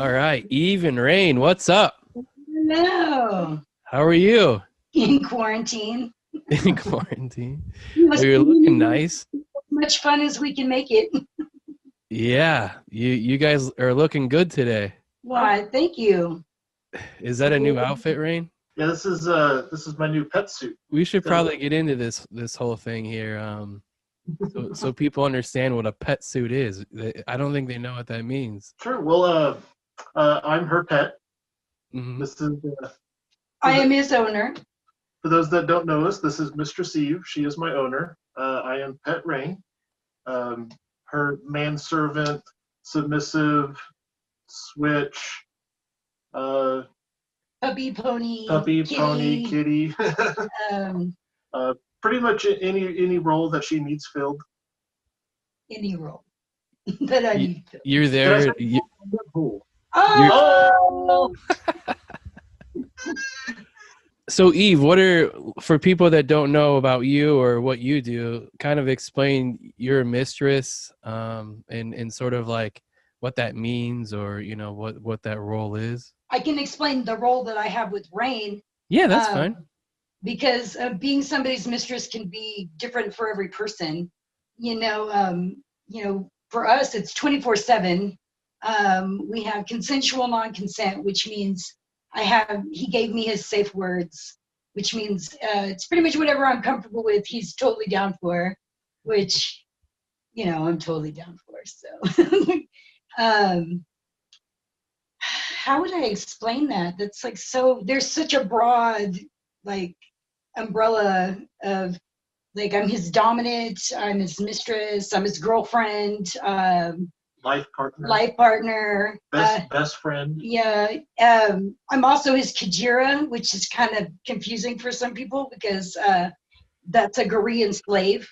All right, Eve and Rayne, what's up? Hello. How are you? In quarantine. In quarantine? You Oh, must you're looking be nice. as much fun as we can make it. Yeah, you guys are looking good today. Why? Thank you. Is that a new outfit, Rayne? Yeah, this is my new pet suit. We should So, probably get into this whole thing here, so people understand what a pet suit is. I don't think they know what that means. sure. Well, I'm her pet. Hmm. This is I am his owner. for those that don't know us. This is Mistress Eve. She is my owner. I am Pet Rain. Her manservant, submissive, switch, uh, Puppy, pony, puppy, pony, kitty. kitty. Um, Pretty much any role that she needs filled. any role that I You, need to. you're Did I say there. cool? You're, Oh, so Eve, what are for people that don't know about you or what you do? Kind of explain your mistress, and sort of like what that means, or what that role is. I can explain the role that I have with Rain. Yeah, that's Um, fine. because being somebody's mistress can be different for every person. For us, it's 24/7. We have consensual non-consent, which means he gave me his safe words, which means it's pretty much whatever I'm comfortable with, he's totally down for, which, I'm totally down for. So, um, how would I explain that? That's like, so there's such a broad, like, umbrella of, like, I'm his dominant, I'm his mistress, I'm his girlfriend, Life partner. life partner. Best friend. Yeah. I'm also his Kajira, which is kind of confusing for some people because that's a Korean slave.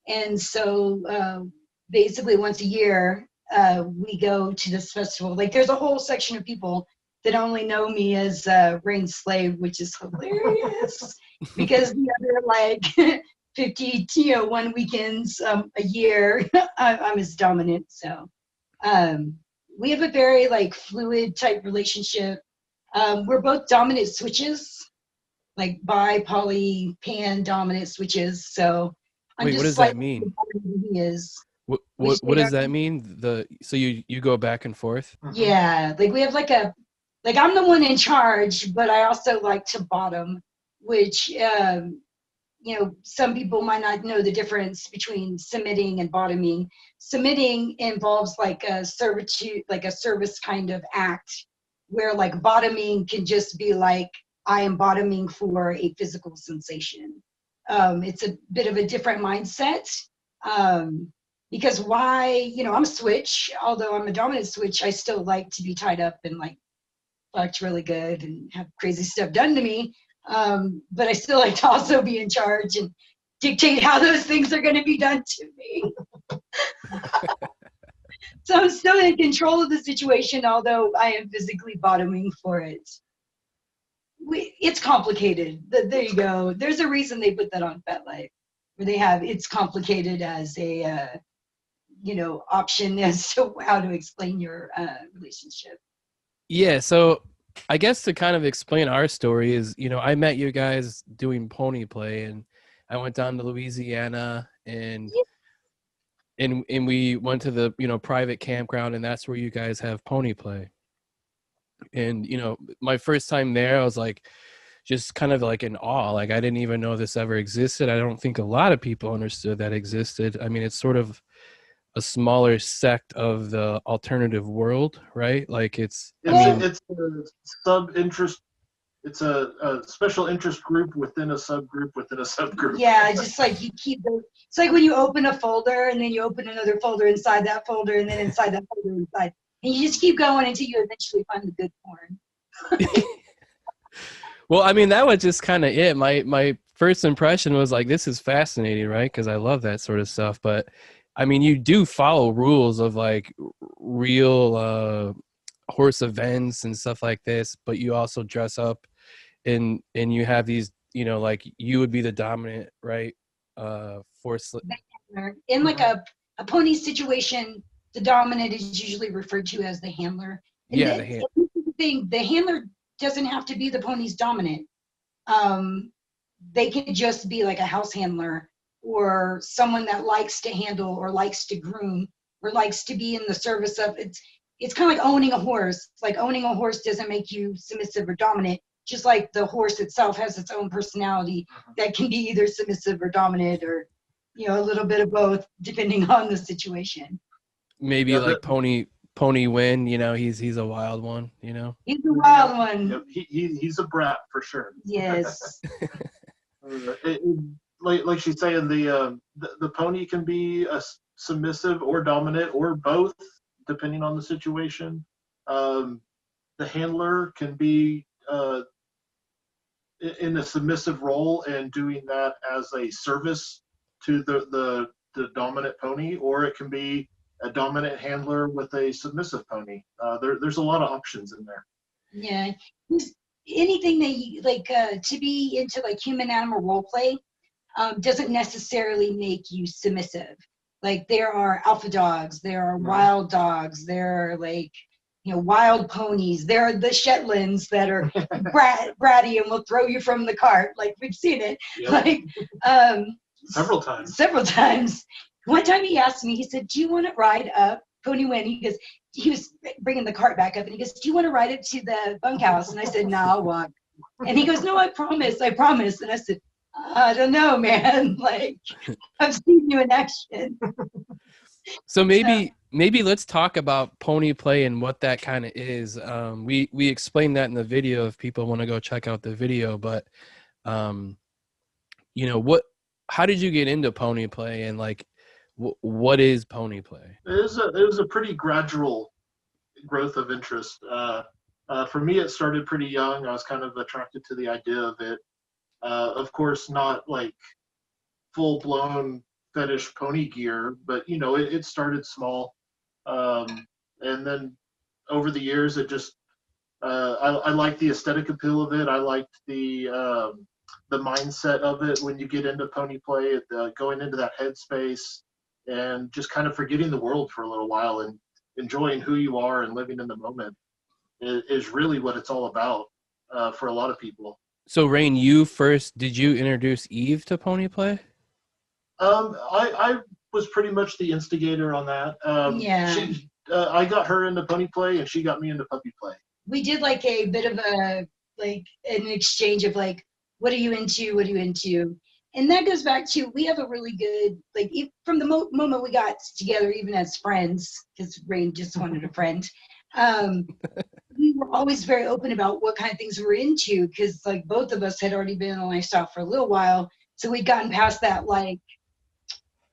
And so basically once a year, we go to this festival. Like, there's a whole section of people that only know me as Rain's slave, which is hilarious because the other, like, 50, 1 weekends a year, I'm his dominant. So we have a very, like, fluid type relationship. We're both dominant switches, like bi, poly, pan dominant switches. So I'm Wait, what just does that slightly mean? more dominant than he is. What Which what they what does don't. that mean? So you go back and forth? Yeah, like we have like I'm the one in charge, but I also like to bottom, which some people might not know the difference between submitting and bottoming. Submitting involves like a servitude, like a service kind of act, where, like, bottoming can just be like, I am bottoming for a physical sensation. It's a bit of a different mindset. Because I'm a switch, although I'm a dominant switch, I still like to be tied up and, like, fucked really good and have crazy stuff done to me. But I still like to also be in charge and dictate how those things are going to be done to me. So I'm still in control of the situation, although I am physically bottoming for it. It's complicated. There you go. There's a reason they put that on FetLife, where they have it's complicated as a option as to how to explain your relationship. Yeah, so I guess to kind of explain our story is, I met you guys doing pony play, and I went down to Louisiana, and we went to the, private campground, and that's where you guys have pony play. And, my first time there, I was like just kind of like in awe. Like, I didn't even know this ever existed. I don't think a lot of people understood that existed. I mean, it's sort of a smaller sect of the alternative world, right? Like I It's Well, mean, a, it's a sub interest. It's a special interest group within a subgroup within a subgroup. yeah, just like you keep those. It's like when you open a folder and then you open another folder inside that folder and then inside that folder inside. And you just keep going until you eventually find the good porn. well, I mean, that was just kind of it. My first impression was like, this is fascinating, right? Because I love that sort of stuff. But I mean, you do follow rules of like real horse events and stuff like this, but you also dress up and you have these, like you would be the dominant, right? Force. In like a pony situation, the dominant is usually referred to as the handler. And Yeah, this is the thing, the handler doesn't have to be the pony's dominant. They can just be like a house handler or someone that likes to handle or likes to groom or likes to be in the service of it's kind of like owning a horse. Like owning a horse doesn't make you submissive or dominant, just like the horse itself has its own personality that can be either submissive or dominant or, you know, a little bit of both depending on the situation. maybe Yeah, like Pony Win, you know, he's a wild one, you know. He's a wild one. Yep, he's a brat for sure. Yes. Like she's saying, the pony can be a submissive or dominant or both, depending on the situation. The handler can be in a submissive role and doing that as a service to the dominant pony, or it can be a dominant handler with a submissive pony. There's a lot of options in there. Yeah. Anything that you like to be into like human animal role play doesn't necessarily make you submissive. Like there are alpha dogs, there are wild dogs, there are like, you know, wild ponies, there are the Shetlands that are bratty and will throw you from the cart. Like we've seen it. Yep. Like Several times. Several times. One time he asked me, he said, do you want to ride up Pony Win? He was bringing the cart back up and he goes, do you want to ride it to the bunkhouse? And I said, no, I'll walk. And he goes, no, I promise. And I said, I don't know, man. Like, I've seen you in action. So maybe let's talk about pony play and what that kind of is. We explained that in the video if people want to go check out the video, but you know, how did you get into pony play and like what is pony play? It was a pretty gradual growth of interest. For me, it started pretty young. I was kind of attracted to the idea of it. Of course, not like full-blown fetish pony gear, but you know, it started small, and then over the years, it just I liked the aesthetic appeal of it. I liked the mindset of it when you get into pony play, going into that headspace and just kind of forgetting the world for a little while and enjoying who you are and living in the moment is really what it's all about for a lot of people. So Rayne, did you introduce Eve to pony play? I was pretty much the instigator on that. Yeah. I got her into pony play and she got me into puppy play. We did like a bit of an exchange of like, what are you into? What are you into? And that goes back to, we have a really good, like from the moment we got together, even as friends, because Rayne just wanted a friend, we were always very open about what kind of things we were into, because like both of us had already been in a lifestyle for a little while. So we'd gotten past that, like,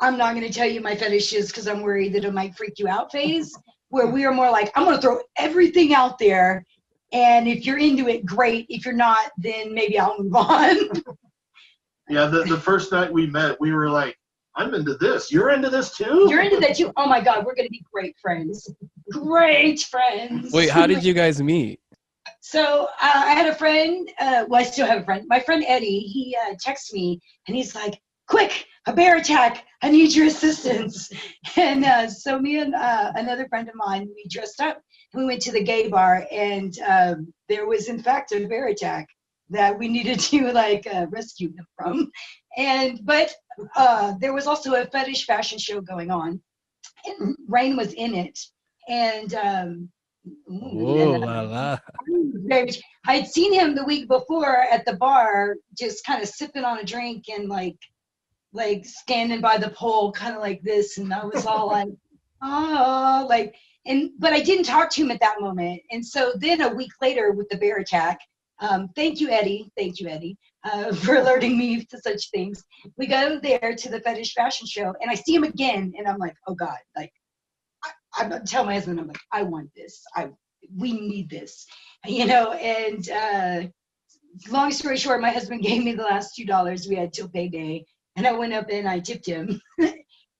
I'm not going to tell you my fetishes because I'm worried that it might freak you out phase, where we are more like, I'm going to throw everything out there. And if you're into it, great. If you're not, then maybe I'll move on. Yeah, the first night we met, we were like, I'm into this. You're into this too? You're into that too? Oh my God, we're going to be great friends. Great friends. Wait, how did you guys meet? So I had a friend, well, I still have a friend. My friend Eddie, he texted me and he's like, quick, a bear attack. I need your assistance. And so me and another friend of mine, we dressed up and we went to the gay bar, and there was in fact a bear attack that we needed to like rescue him from. But there was also a fetish fashion show going on, and Rayne was in it. And Oh la la. I had seen him the week before at the bar, just kind of sipping on a drink and like standing by the pole, kind of like this. And I was all like, oh, like, but I didn't talk to him at that moment. And so then a week later with the bear attack, thank you, Eddie, for alerting me to such things. We go there to the fetish fashion show and I see him again and I'm like, oh God, like, I'm telling my husband, I'm like, I want this. We need this, you know. And long story short, my husband gave me the last $2 we had till payday, and I went up and I tipped him,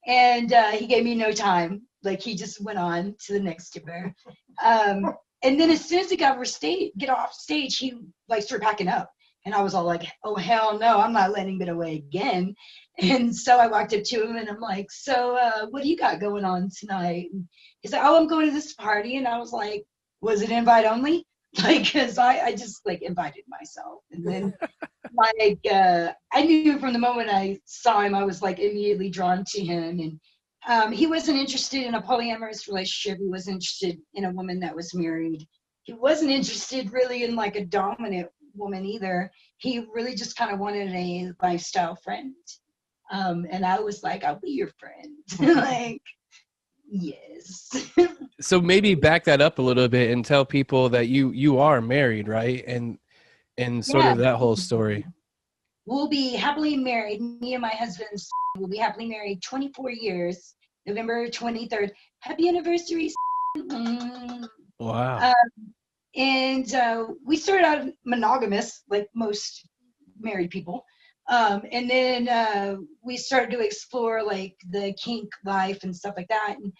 and he gave me no time. Like he just went on to the next tipper. And then as soon as he get off stage, he like started packing up. And I was all like, oh, hell no, I'm not letting it away again. And so I walked up to him and I'm like, so what do you got going on tonight? And he's like, oh, I'm going to this party. And I was like, was it invite only? Like, because I just like invited myself. And then like I knew from the moment I saw him, I was like immediately drawn to him. And he wasn't interested in a polyamorous relationship. He wasn't interested in a woman that was married. He wasn't interested really in like a dominant woman either. He really just kind of wanted a lifestyle friend. And I was like, I'll be your friend. Like, yes. So maybe back that up a little bit and tell people that you are married, right? And sort Yeah. of that whole story. We'll be happily married. Me and my husband will be happily married 24 years, November 23rd. Happy anniversary. Wow. And we started out monogamous, like most married people. And then we started to explore like the kink life and stuff like that. And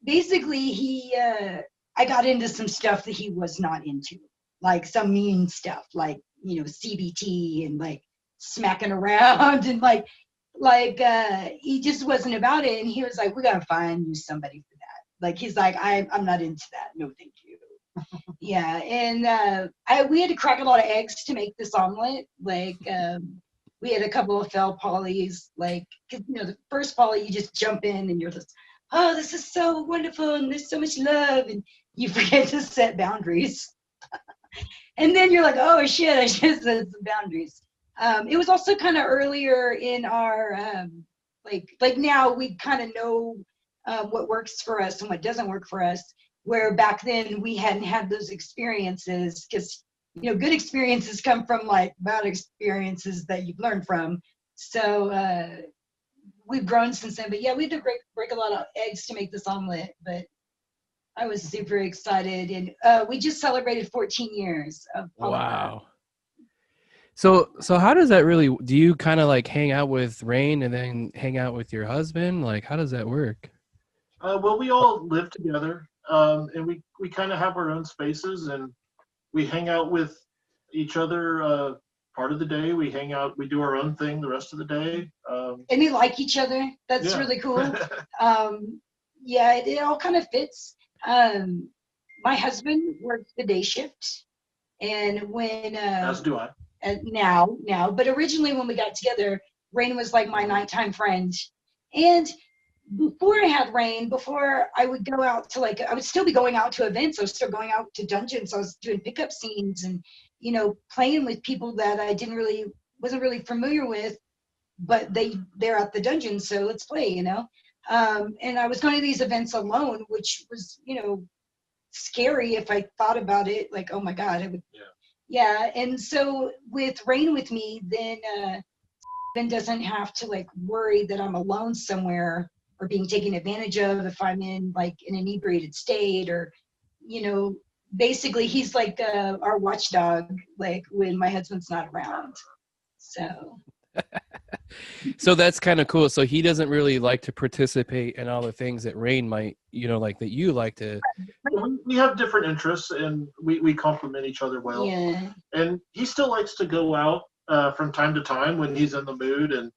basically, I got into some stuff that he was not into, like some mean stuff, like CBT and like smacking around and like he just wasn't about it. And he was like, we gotta find you somebody for that. Like he's like, I'm not into that. No, thank you. Yeah, and we had to crack a lot of eggs to make this omelet. Like we had a couple of failed polys. Like 'cause, the first poly you just jump in and you're just, oh, this is so wonderful and there's so much love, and you forget to set boundaries. And then you're like, oh shit, I should set some boundaries. It was also kind of earlier in our like now we kind of know what works for us and what doesn't work for us. Where back then we hadn't had those experiences, because good experiences come from like bad experiences that you've learned from. So we've grown since then. But yeah, we had to break a lot of eggs to make this omelet. But I was super excited, and we just celebrated 14 years of polyamorous. Wow. So how does that really, do you kind of like hang out with Rayne and then hang out with your husband? Like, how does that work? Well, we all live together, and we kind of have our own spaces, and we hang out with each other part of the day. We hang out, we do our own thing the rest of the day. And they like each other. That's really cool. Yeah, it all kind of fits. My husband works the day shift, and when As do I. now, but originally when we got together, Rayne was like my nighttime friend. And before I had Rayne, before I would go out to I would still be going out to events. I was still going out to dungeons. I was doing pickup scenes and, playing with people that I wasn't really familiar with, but they're at the dungeon. So let's play, and I was going to these events alone, which was, scary if I thought about it. Like, oh my God, I would. Yeah. And so with Rayne with me, then doesn't have to worry that I'm alone somewhere or being taken advantage of if I'm in an inebriated state, or, basically he's like our watchdog, when my husband's not around. So. So that's kind of cool. So he doesn't really like to participate in all the things that Rayne might, like that you like to. We have different interests, and we complement each other well. Yeah. And he still likes to go out from time to time when he's in the mood, and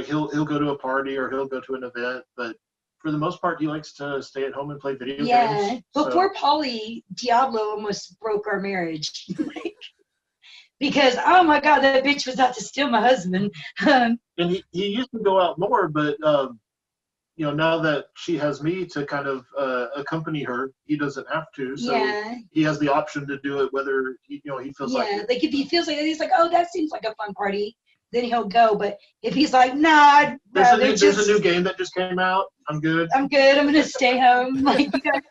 he'll go to a party or he'll go to an event. But for the most part, he likes to stay at home and play video games. Yeah. Before Polly, Diablo almost broke our marriage. Because, oh my God, that bitch was out to steal my husband. And he used to go out more, but now that she has me to kind of accompany her, he doesn't have to. So he has the option to do it whether he feels like it. Like if he feels like it, he's like, oh, that seems like a fun party, then he'll go. But if he's like, nah, there's a new game that just came out. I'm good. I'm gonna stay home. You guys.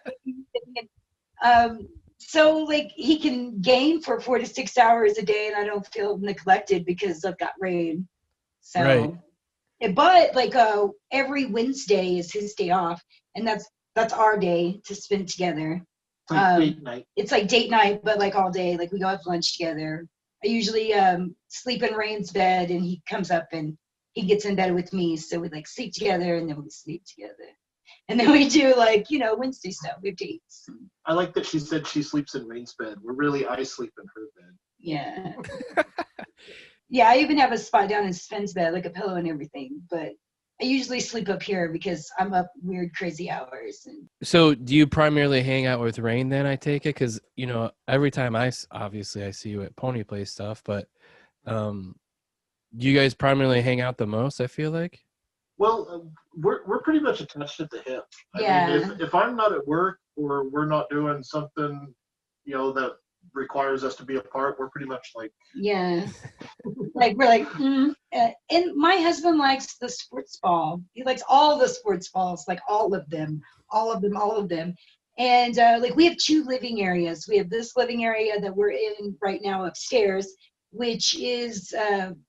So he can game for 4 to 6 hours a day, and I don't feel neglected because I've got Rayne. So, right. But every Wednesday is his day off, and that's our day to spend together. It's like date night. It's like date night, but all day. We go have lunch together. I usually sleep in Rayne's bed, and he comes up and he gets in bed with me. So we sleep together, and then we sleep together. And then we do Wednesday stuff. We have dates. I like that she said she sleeps in Rayne's bed. I sleep in her bed. Yeah. Yeah, I even have a spot down in Sven's bed, like a pillow and everything. But I usually sleep up here because I'm up weird, crazy hours. And So do you primarily hang out with Rayne then, I take it? Because, every time obviously I see you at Pony Play stuff, but do you guys primarily hang out the most, I feel like? Well, we're pretty much attached at the hip. I yeah, mean, if I'm not at work or we're not doing something, that requires us to be apart, we're pretty much like. yeah. Like we're like, and my husband likes the sports ball. He likes all the sports balls, like all of them, all of them, all of them. And like we have two living areas. We have this living area that we're in right now upstairs, which is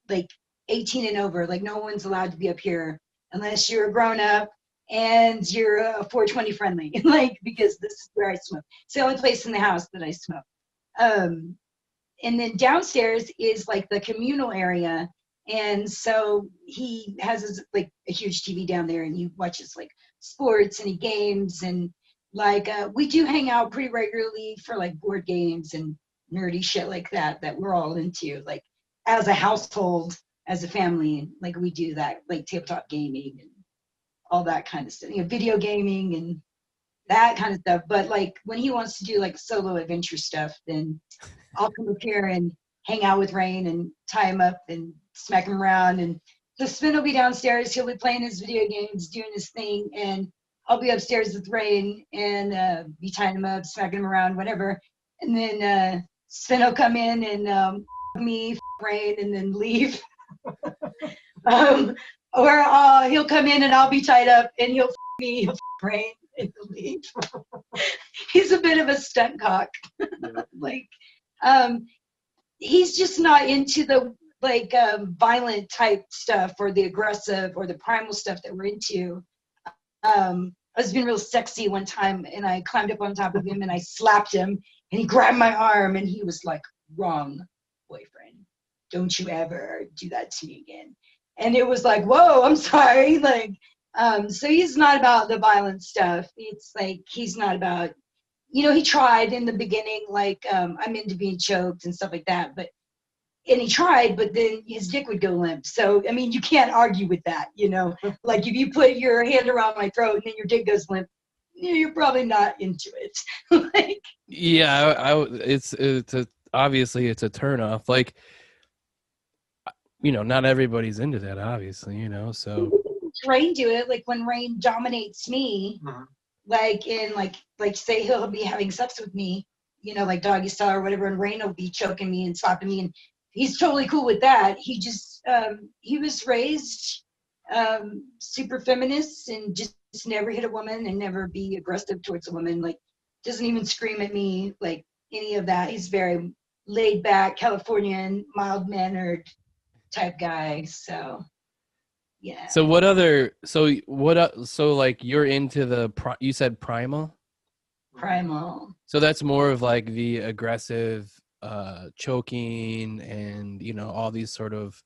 like 18 and over. Like no one's allowed to be up here unless you're a grown up and you're 420 friendly. Like because this is where I smoke. It's the only place in the house that I smoke. And then downstairs is like the communal area, and so he has his, like a huge TV down there, and he watches like sports and he games, and like we do hang out pretty regularly for like board games and nerdy shit like that we're all into, like as a household, as a family. Like we do that, like tabletop gaming and all that kind of stuff, video gaming and that kind of stuff. But like when he wants to do like solo adventure stuff, then I'll come up here and hang out with Rayne and tie him up and smack him around. And the Spin will be downstairs. He'll be playing his video games, doing his thing. And I'll be upstairs with Rayne and be tying him up, smacking him around, whatever. And then Spin will come in and me, Rayne, and then leave. Or he'll come in and I'll be tied up and he'll me, he'll Rayne, and he'll leave. He's a bit of a stunt cock. Like, he's just not into the like violent type stuff or the aggressive or the primal stuff that we're into. I was being real sexy one time and I climbed up on top of him and I slapped him and he grabbed my arm and he was like, "Wrong, boyfriend. Don't you ever do that to me again." And it was like, "Whoa, I'm sorry." Like, so he's not about the violent stuff. It's like he's not about, he tried in the beginning, like, I'm into being choked and stuff like that, and he tried, but then his dick would go limp. So, I mean, you can't argue with that, like if you put your hand around my throat and then your dick goes limp, you're probably not into it. Like, Yeah, obviously it's a turnoff. Like, not everybody's into that, obviously, so. Rayne do it, like when Rayne dominates me, like in like say he'll be having sex with me, like doggy style or whatever, and Rayne will be choking me and slapping me, and he's totally cool with that. He just he was raised super feminist and just never hit a woman and never be aggressive towards a woman, like doesn't even scream at me, like any of that. He's very laid back Californian, mild mannered type guy. So yeah. So like you're into you said primal? Primal. So that's more of like the aggressive choking and all these sort of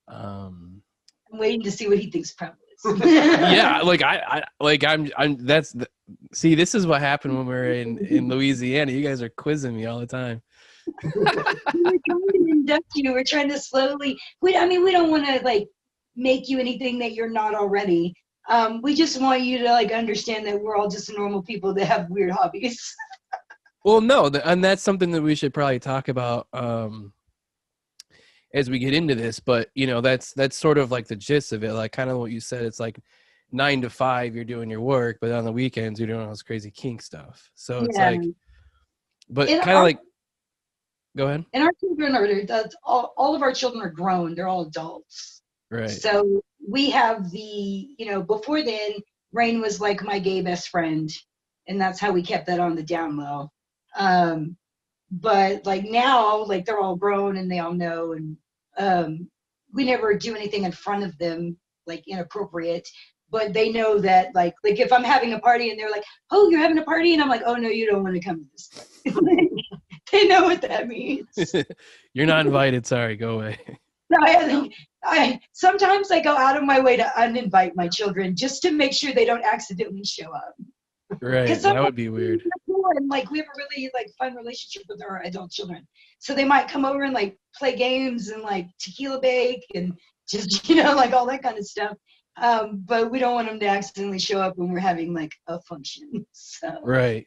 I'm waiting to see what he thinks primal is. yeah, like see, this is what happened when we were in Louisiana. You guys are quizzing me all the time. We're trying to induct you. We're trying to slowly. We don't want to like make you anything that you're not already. We just want you to like understand that we're all just normal people that have weird hobbies. Well, no, and that's something that we should probably talk about as we get into this. But that's sort of like the gist of it. Like kind of what you said. It's like 9 to 5, you're doing your work, but on the weekends you're doing all this crazy kink stuff. So it's like, but kind of like. Go ahead. And our children all of our children are grown. They're all adults. Right. So we have before then, Rayne was like my gay best friend, and that's how we kept that on the down low. But like now, like they're all grown and they all know, and we never do anything in front of them like inappropriate. But they know that like if I'm having a party and they're like, "Oh, you're having a party," and I'm like, "Oh no, you don't want to come to this party." They know what that means. You're not invited. Sorry, go away. I sometimes I go out of my way to uninvite my children just to make sure they don't accidentally show up. Right, that would be weird. And like we have a really like fun relationship with our adult children, so they might come over and like play games and like tequila bake and just like all that kind of stuff. But we don't want them to accidentally show up when we're having like a function. Right.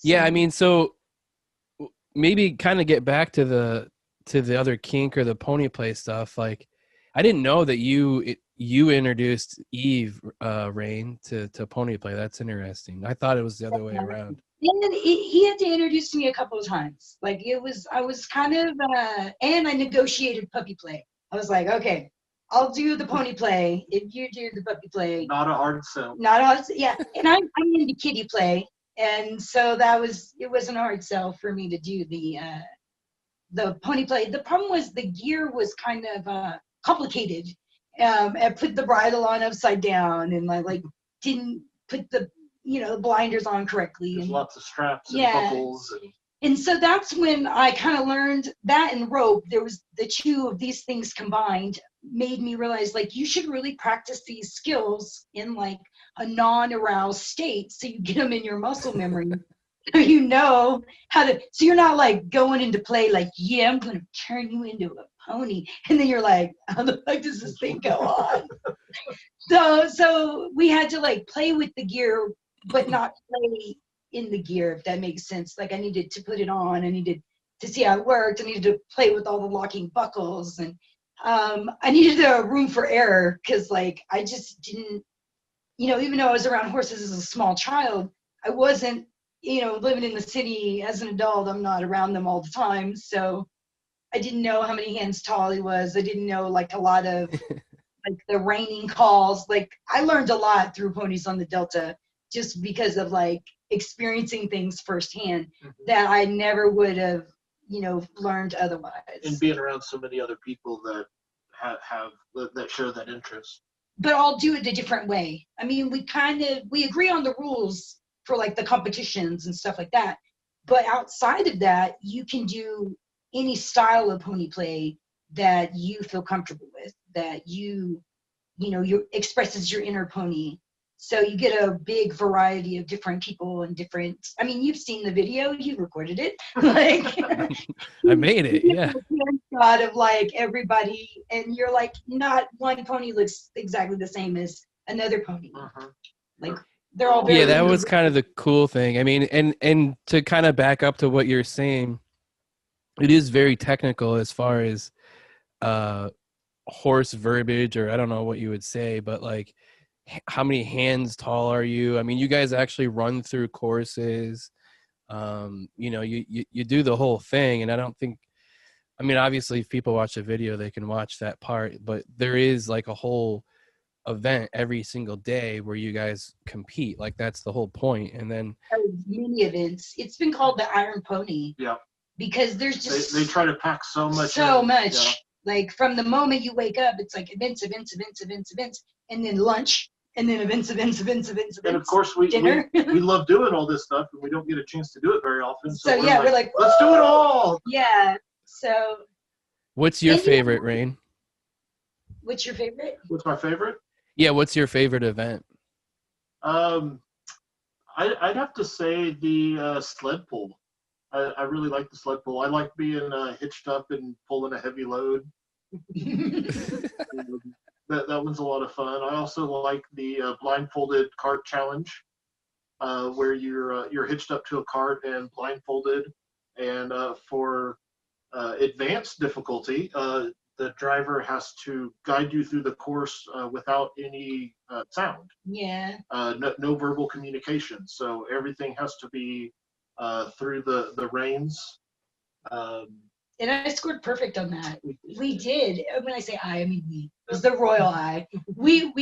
Yeah, I mean, so maybe kind of get back to the other kink or the pony play stuff. Like, I didn't know that you introduced Eve Rayne to pony play. That's interesting. I thought it was the other way around. And then he had to introduce me a couple of times. Like I was kind of, and I negotiated puppy play. I was like, okay, I'll do the pony play if you do the puppy play. Not a hard sell. Not a hard, yeah. And I'm into kitty play, and so it wasn't a hard sell for me to do the pony play. The problem was the gear was kind of complicated. I put the bridle on upside down, and I like didn't put the blinders on correctly. There's and lots of straps and yeah. buckles. And so that's when I kind of learned that and rope. There was the two of these things combined made me realize like you should really practice these skills in like a non-aroused state so you get them in your muscle memory. So you know how to, so you're not like going into play like, yeah, I'm going to turn you into a pony. And then you're like, how the fuck does this thing go on? So we had to like play with the gear, but not play in the gear, if that makes sense. Like I needed to put it on, I needed to see how it worked, I needed to play with all the locking buckles, and I needed a room for error because like I just didn't, even though I was around horses as a small child, I wasn't, living in the city as an adult. I'm not around them all the time, so I didn't know how many hands tall he was. I didn't know like a lot of like the reining calls. Like I learned a lot through Ponies on the Delta just because of like experiencing things firsthand that I never would have, learned otherwise. And being around so many other people that have that share that interest. But I'll do it a different way. I mean, we agree on the rules for like the competitions and stuff like that. But outside of that, you can do any style of pony play that you feel comfortable with, that you expresses your inner pony. So you get a big variety of different people and different, I mean, you've seen the video, you recorded it. Like I made it, yeah. Shot of like everybody, and you're like, not one pony looks exactly the same as another pony. Like they're all very that was kind of the cool thing. I mean, and to kind of back up to what you're saying, it is very technical as far as horse verbiage, or I don't know what you would say, but like how many hands tall are you? I mean, you guys actually run through courses. You do the whole thing, and I don't think, I mean, obviously if people watch the video, they can watch that part, but there is like a whole event every single day where you guys compete. Like that's the whole point. And then many events. It's been called the Iron Pony. Yeah. Because there's just they try to pack so much. Yeah. Like from the moment you wake up, it's like events, and then lunch, and then events. And of course we love doing all this stuff, and we don't get a chance to do it very often. So yeah, we're like, let's do it all. Yeah. So what's your favorite, Rayne? What's your favorite? What's my favorite? Yeah, what's your favorite event? I'd have to say the sled pull. I really like the sled pull. I like being hitched up and pulling a heavy load. That one's a lot of fun. I also like the blindfolded cart challenge, where you're hitched up to a cart and blindfolded, and for advanced difficulty, the driver has to guide you through the course without any sound. Yeah. No verbal communication. So everything has to be through the reins. And I scored perfect on that. We did. When I say I mean we. It was the royal I. But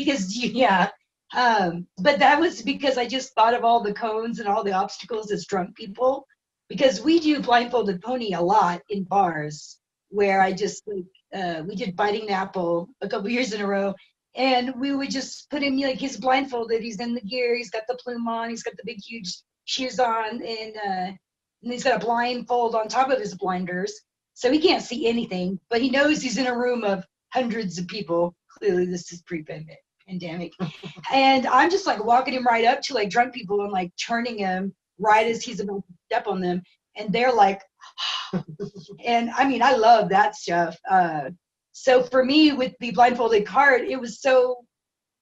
that was because I just thought of all the cones and all the obstacles as drunk people. Because we do blindfolded pony a lot in bars, where I just we did biting the apple a couple years in a row, and we would just put him like he's blindfolded, he's in the gear, he's got the plume on, he's got the big huge shoes on, and he's got a blindfold on top of his blinders, so he can't see anything, but he knows he's in a room of hundreds of people. Clearly this is pre-pandemic. And I'm just like walking him right up to like drunk people and like turning him right as he's about to step on them, and they're like and I mean, I love that stuff. So for me with the blindfolded cart, it was so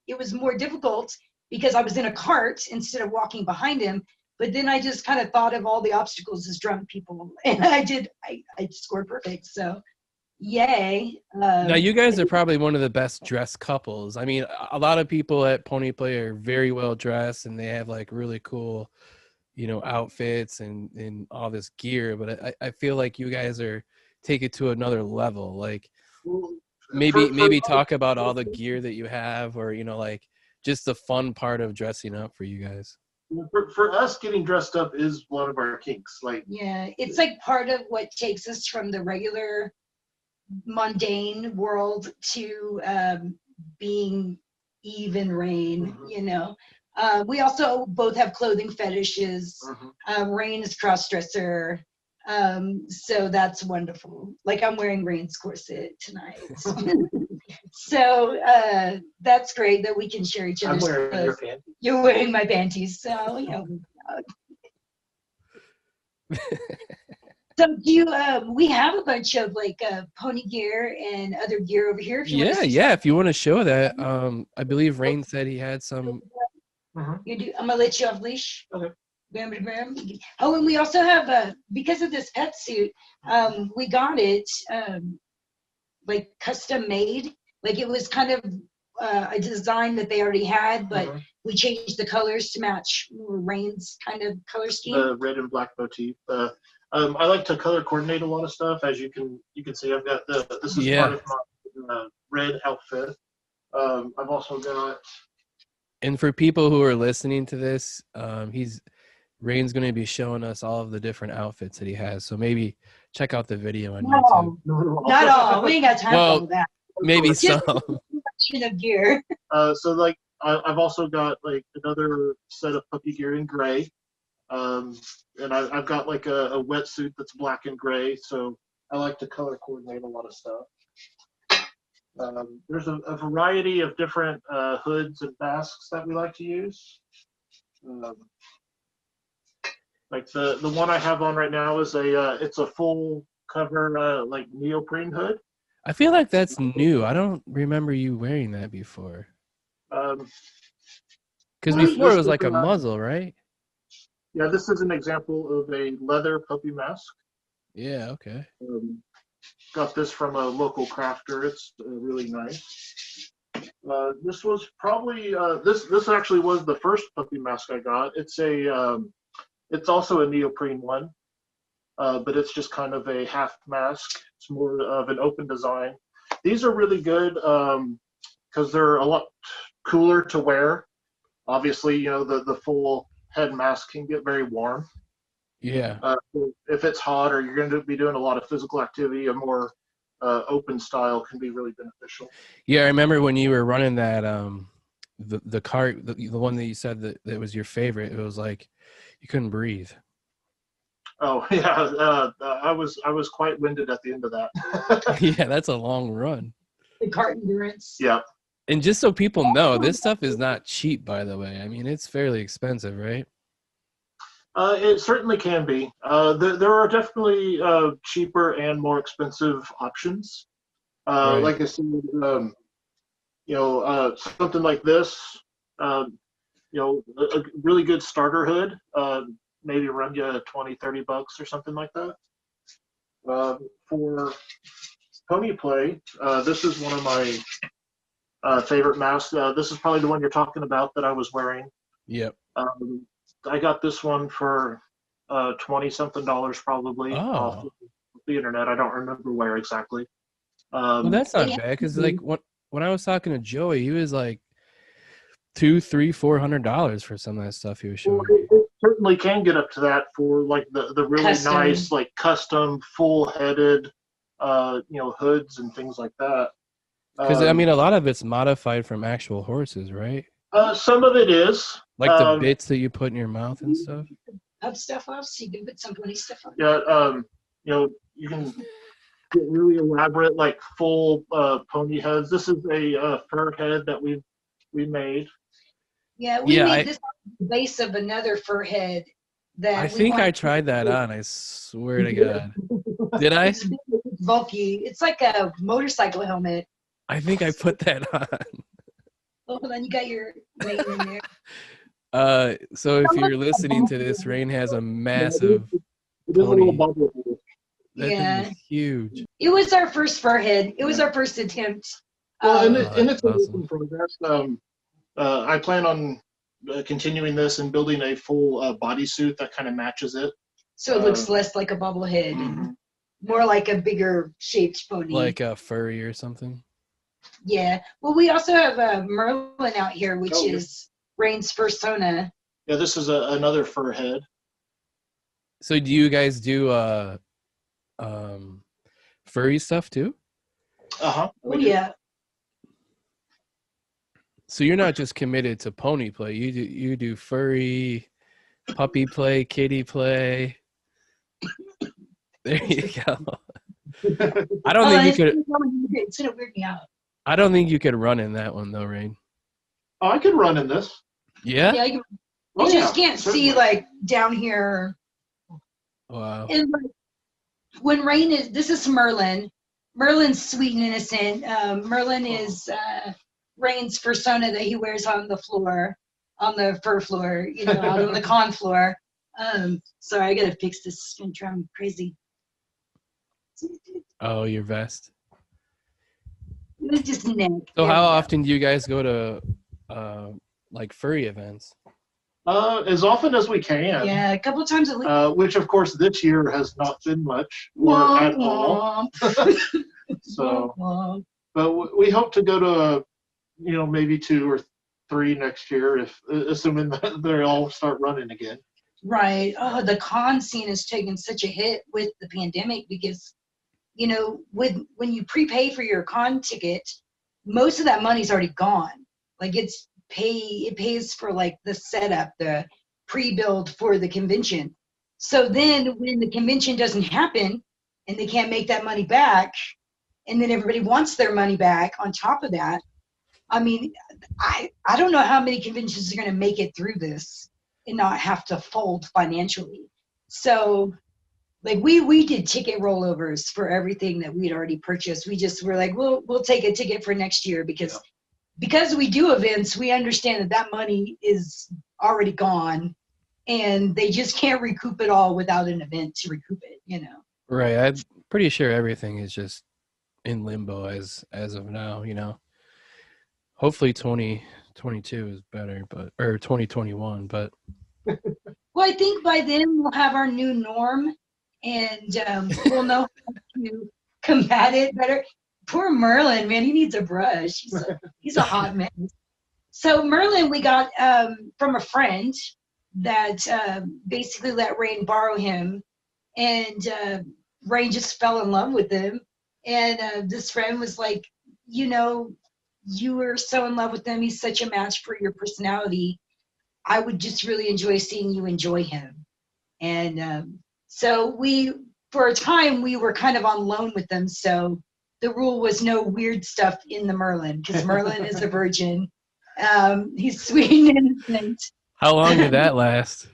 it was more difficult because I was in a cart instead of walking behind him. But then I just kind of thought of all the obstacles as drunk people, and I scored perfect. So, yay! Now you guys are probably one of the best dressed couples. I mean, a lot of people at Pony Play are very well dressed, and they have like really cool, outfits and all this gear. But I feel like you guys are take it to another level. Like Well, maybe talk about all the gear that you have, or like just the fun part of dressing up for you guys. for us, getting dressed up is one of our kinks. Like, Yeah, it's like part of what takes us from the regular mundane world to being Eve and Rayne. We also both have clothing fetishes. Rayne is cross-dresser. So that's wonderful. Like I'm wearing Rayne's corset tonight. So that's great that we can share each I'm other's wearing clothes. your panties. You're wearing my panties. So, So do you, we have a bunch of like pony gear and other gear over here. If you want to see Yeah. If you want to show that, I believe Rayne said he had some. You do. I'm gonna let you off leash. Okay. Bam, bam, bam. Oh, and we also have because of this pet suit, we got it like custom made. Like it was kind of a design that they already had, but we changed the colors to match Rayne's kind of color scheme. The red and black motif. I like to color coordinate a lot of stuff. As you can see, I've got this is part of my red outfit. I've also got. And for people who are listening to this, Rayne's going to be showing us all of the different outfits that he has. So maybe check out the video on YouTube. Not all. We ain't got time for all that. Maybe Just some. of gear. So like I've also got like another set of puppy gear in gray, and I've got like a wetsuit that's black and gray. So I like to color coordinate a lot of stuff. There's a variety of different hoods and masks that we like to use. Like the one I have on right now is it's a full cover like neoprene hood. I feel like that's new. I don't remember you wearing that before. Because before it was like a muzzle, right? Yeah, this is an example of a leather puppy mask. Yeah, okay. Got this from a local crafter. It's really nice. This was probably this actually was the first puppy mask I got. It's also a neoprene one, but it's just kind of a half mask. It's more of an open design. These are really good because they're a lot cooler to wear. Obviously, the full head mask can get very warm. Yeah. If it's hot or you're going to be doing a lot of physical activity, a more open style can be really beneficial. Yeah, I remember when you were running that the cart, the one that you said that was your favorite. It was like you couldn't breathe. Oh yeah, I was quite winded at the end of that. Yeah, that's a long run. The cart endurance. Yeah. And just so people know, this stuff is not cheap, by the way. I mean, it's fairly expensive, right? It certainly can be. There are definitely cheaper and more expensive options. Right. Like I said, something like this, a really good starter hood, maybe run you $20-$30 or something like that. For pony play, this is one of my favorite masks. This is probably the one you're talking about that I was wearing. Yep. I got this one for $20-something probably off the internet. I don't remember where exactly. Well, that's not bad because like when I was talking to Joey, he was like $200-$400 for some of that stuff he was showing. Well, it certainly can get up to that for like the really Custom. nice like custom full-headed hoods and things like that. Because I mean, a lot of it's modified from actual horses, right? Some of it is. Like the bits that you put in your mouth and stuff. Pub stuff off, so you can put some pony stuff on. Yeah, you can get really elaborate, like full pony heads. This is a fur head that we made. Yeah, we made this on the base of another fur head. That I think I tried that on. I swear to God. Did I? It's big, it's bulky. It's like a motorcycle helmet. I think I put that on. hold on, you got your name in there. So if you're listening to this, Rayne has a massive It is a little pony. bubble. That thing Yeah. is huge. It was our first fur head. It was our first attempt. Well, and, Oh, and that's it's a work awesome. in progress. I plan on continuing this and building a full bodysuit that kind of matches it. So it looks less like a bobblehead and Mhm. more like a bigger shaped pony. Like a furry or something. Yeah. Well, we also have a Merlin out here, which Oh, yeah. is Rayne's persona. Yeah, this is another fur head. So do you guys do furry stuff too? Uh-huh. Oh, yeah. So you're not just committed to pony play. You do furry, puppy play, kitty play. There you go. I don't think you could. It's gonna weird me out. I don't think you could run in that one though, Rayne. Oh, I could run in this. Yeah. Yeah, you Oh, just yeah, can't certainly. see like down here. Wow. And like, when Rayne is, this is Merlin. Merlin's sweet and innocent. Merlin is Rayne's persona that he wears on the floor, on the fur floor, you know, out on the con floor. Sorry, I gotta fix this. It's gonna drive me crazy. Oh, your vest. It's just neck. So There how we go. often do you guys go to like furry events? As often as we can. Yeah, a couple times a week. Which, of course, this year has not been much or at all. So, but we hope to go to, maybe 2 or 3 next year, if assuming that they all start running again. Right. Oh, the con scene has taken such a hit with the pandemic because, when you prepay for your con ticket, most of that money's already gone. Like it pays for like the setup, the pre-build for the convention. So then when the convention doesn't happen and they can't make that money back, and then everybody wants their money back on top of that, I mean, I don't know how many conventions are going to make it through this and not have to fold financially. So like we did ticket rollovers for everything that we'd already purchased. We just were like, we'll take a ticket for next year because we do events, we understand that money is already gone and they just can't recoup it all without an event to recoup it, Right. I'm pretty sure everything is just in limbo as of now, Hopefully 2022 is better, or 2021, but Well, I think by then we'll have our new norm and we'll know how to combat it better. Poor Merlin, man, he needs a brush. He's a hot mess. So Merlin, we got from a friend that basically let Rayne borrow him, and Rayne just fell in love with him. And this friend was like, you were so in love with him. He's such a match for your personality. I would just really enjoy seeing you enjoy him. And so for a time, we were kind of on loan with them. So the rule was no weird stuff in the Merlin, because Merlin is a virgin. He's sweet and innocent. how long did that last?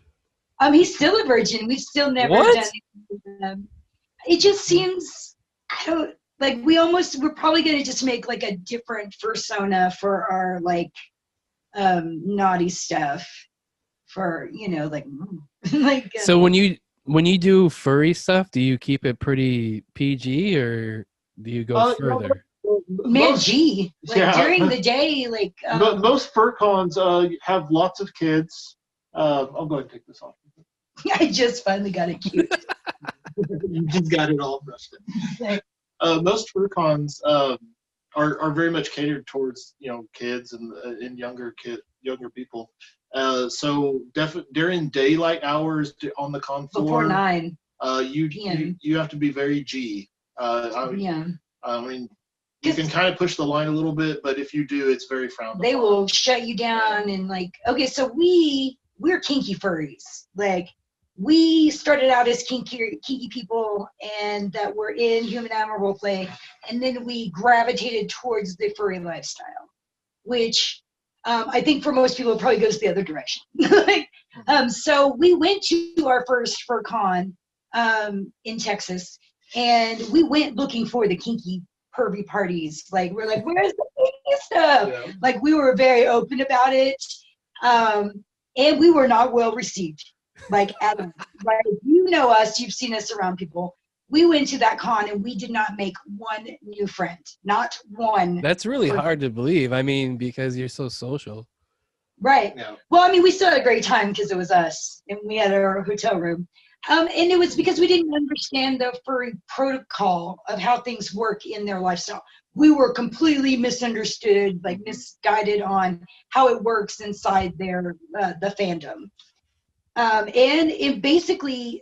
He's still a virgin. We've still never What? done anything with him. It just seems, we're probably going to just make like a different persona for our like naughty stuff for, like. So when you do furry stuff, do you keep it pretty PG or do you go further? Man, G, Yeah. during the day, Most fur cons have lots of kids. I'll go ahead and take this off. I just finally got it cute. You just got it all brushed in. Most fur cons are very much catered towards kids and younger people. So during daylight hours on the con floor, Before 9 you p.m. you have to be very G. Yeah. I mean, you can kind of push the line a little bit, but if you do, it's very frowned They upon. will shut you down and okay, so we're kinky furries. Like we started out as kinky people and that were in human animal role play, and then we gravitated towards the furry lifestyle, which I think for most people it probably goes the other direction. So we went to our first fur con in Texas, and we went looking for the kinky pervy parties. Like we're like, where's the kinky stuff. Yeah. Like we were very open about it. And we were not well received. Like at all. Like you know us, you've seen us around people. We went to that con and we did not make one new friend. Not one. That's really person. hard to believe. I mean, because you're so social. Right. Yeah. Well, I mean, we still had a great time because it was us and we had our hotel room. And it was because we didn't understand the furry protocol of how things work in their lifestyle. We were completely misunderstood, like misguided on how it works inside their the fandom. And it basically,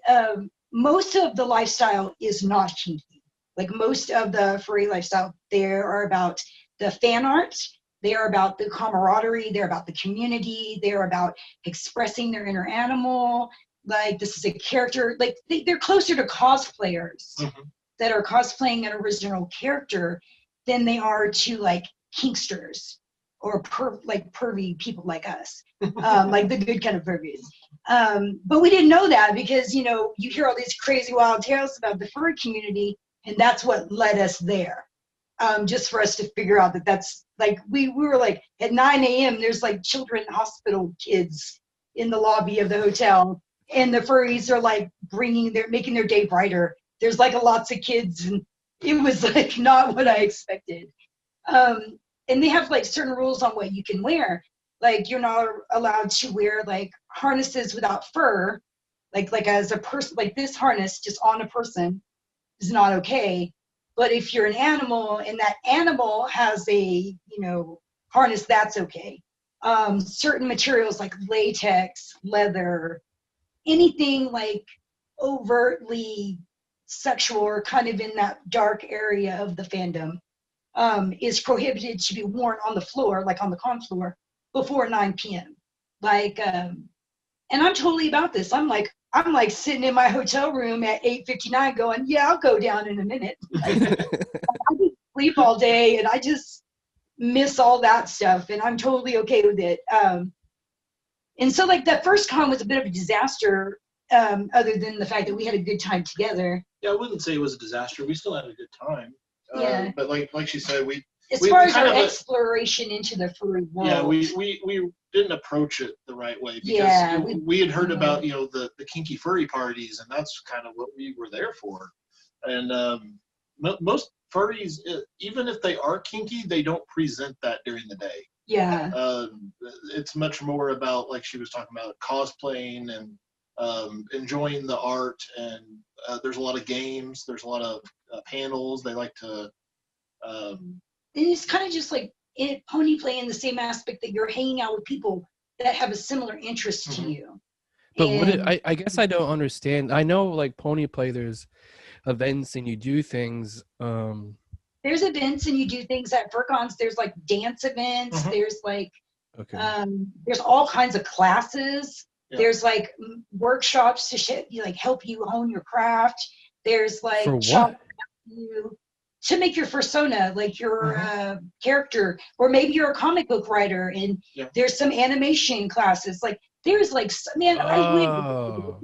most of the lifestyle is not kinky. Like most of the furry lifestyle, they are about the fan art. They are about the camaraderie. They're about the community. They're about expressing their inner animal. Like this is a character. Like they're closer to cosplayers that are cosplaying an original character than they are to like kinksters or pervy people like us, like the good kind of pervies. But we didn't know that because, you know, you hear all these crazy wild tales about the furry community, and that's what led us there. Just for us to figure out that that's like, we were like at 9 a.m. there's like children hospital kids in the lobby of the hotel, and the furries are like making their day brighter. There's like lots of kids, and it was like not what I expected. And they have like certain rules on what you can wear. Like you're not allowed to wear like harnesses without fur, like as a person, like this harness just on a person is not okay. But if you're an animal and that animal has a, you know, harness, that's okay. Certain materials like latex, leather, anything like overtly sexual or kind of in that dark area of the fandom is prohibited to be worn on the floor, like on the con floor, before 9 p.m. Like, and I'm totally about this. I'm like sitting in my hotel room at 8:59 going, yeah, I'll go down in a minute. Like, I just sleep all day and I just miss all that stuff, and I'm totally okay with it. And so like that first con was a bit of a disaster, other than the fact that we had a good time together. Yeah, I wouldn't say it was a disaster. We still had a good time. Yeah. But like she said, As we far as kind our of exploration into the furry world. yeah, we didn't approach it the right way because Yeah, we had heard about, you know, the kinky furry parties, and that's kind of what we were there for. And most furries, even if they are kinky, they don't present that during the day. Yeah. It's much more about, like she was talking about, cosplaying and enjoying the art. And there's a lot of games. There's a lot of panels. They like to. And it's kind of just like pony play in the same aspect that you're hanging out with people that have a similar interest to you. But And I guess I don't understand. I know like pony play, there's events and you do things. there's events and you do things at FurCons. There's like dance events. There's like, Okay. there's all kinds of classes. Yeah. There's like workshops to like help you hone your craft. There's like For what? you to make your persona, like your character, or maybe you're a comic book writer and there's some animation classes. Like there's like, man, Oh.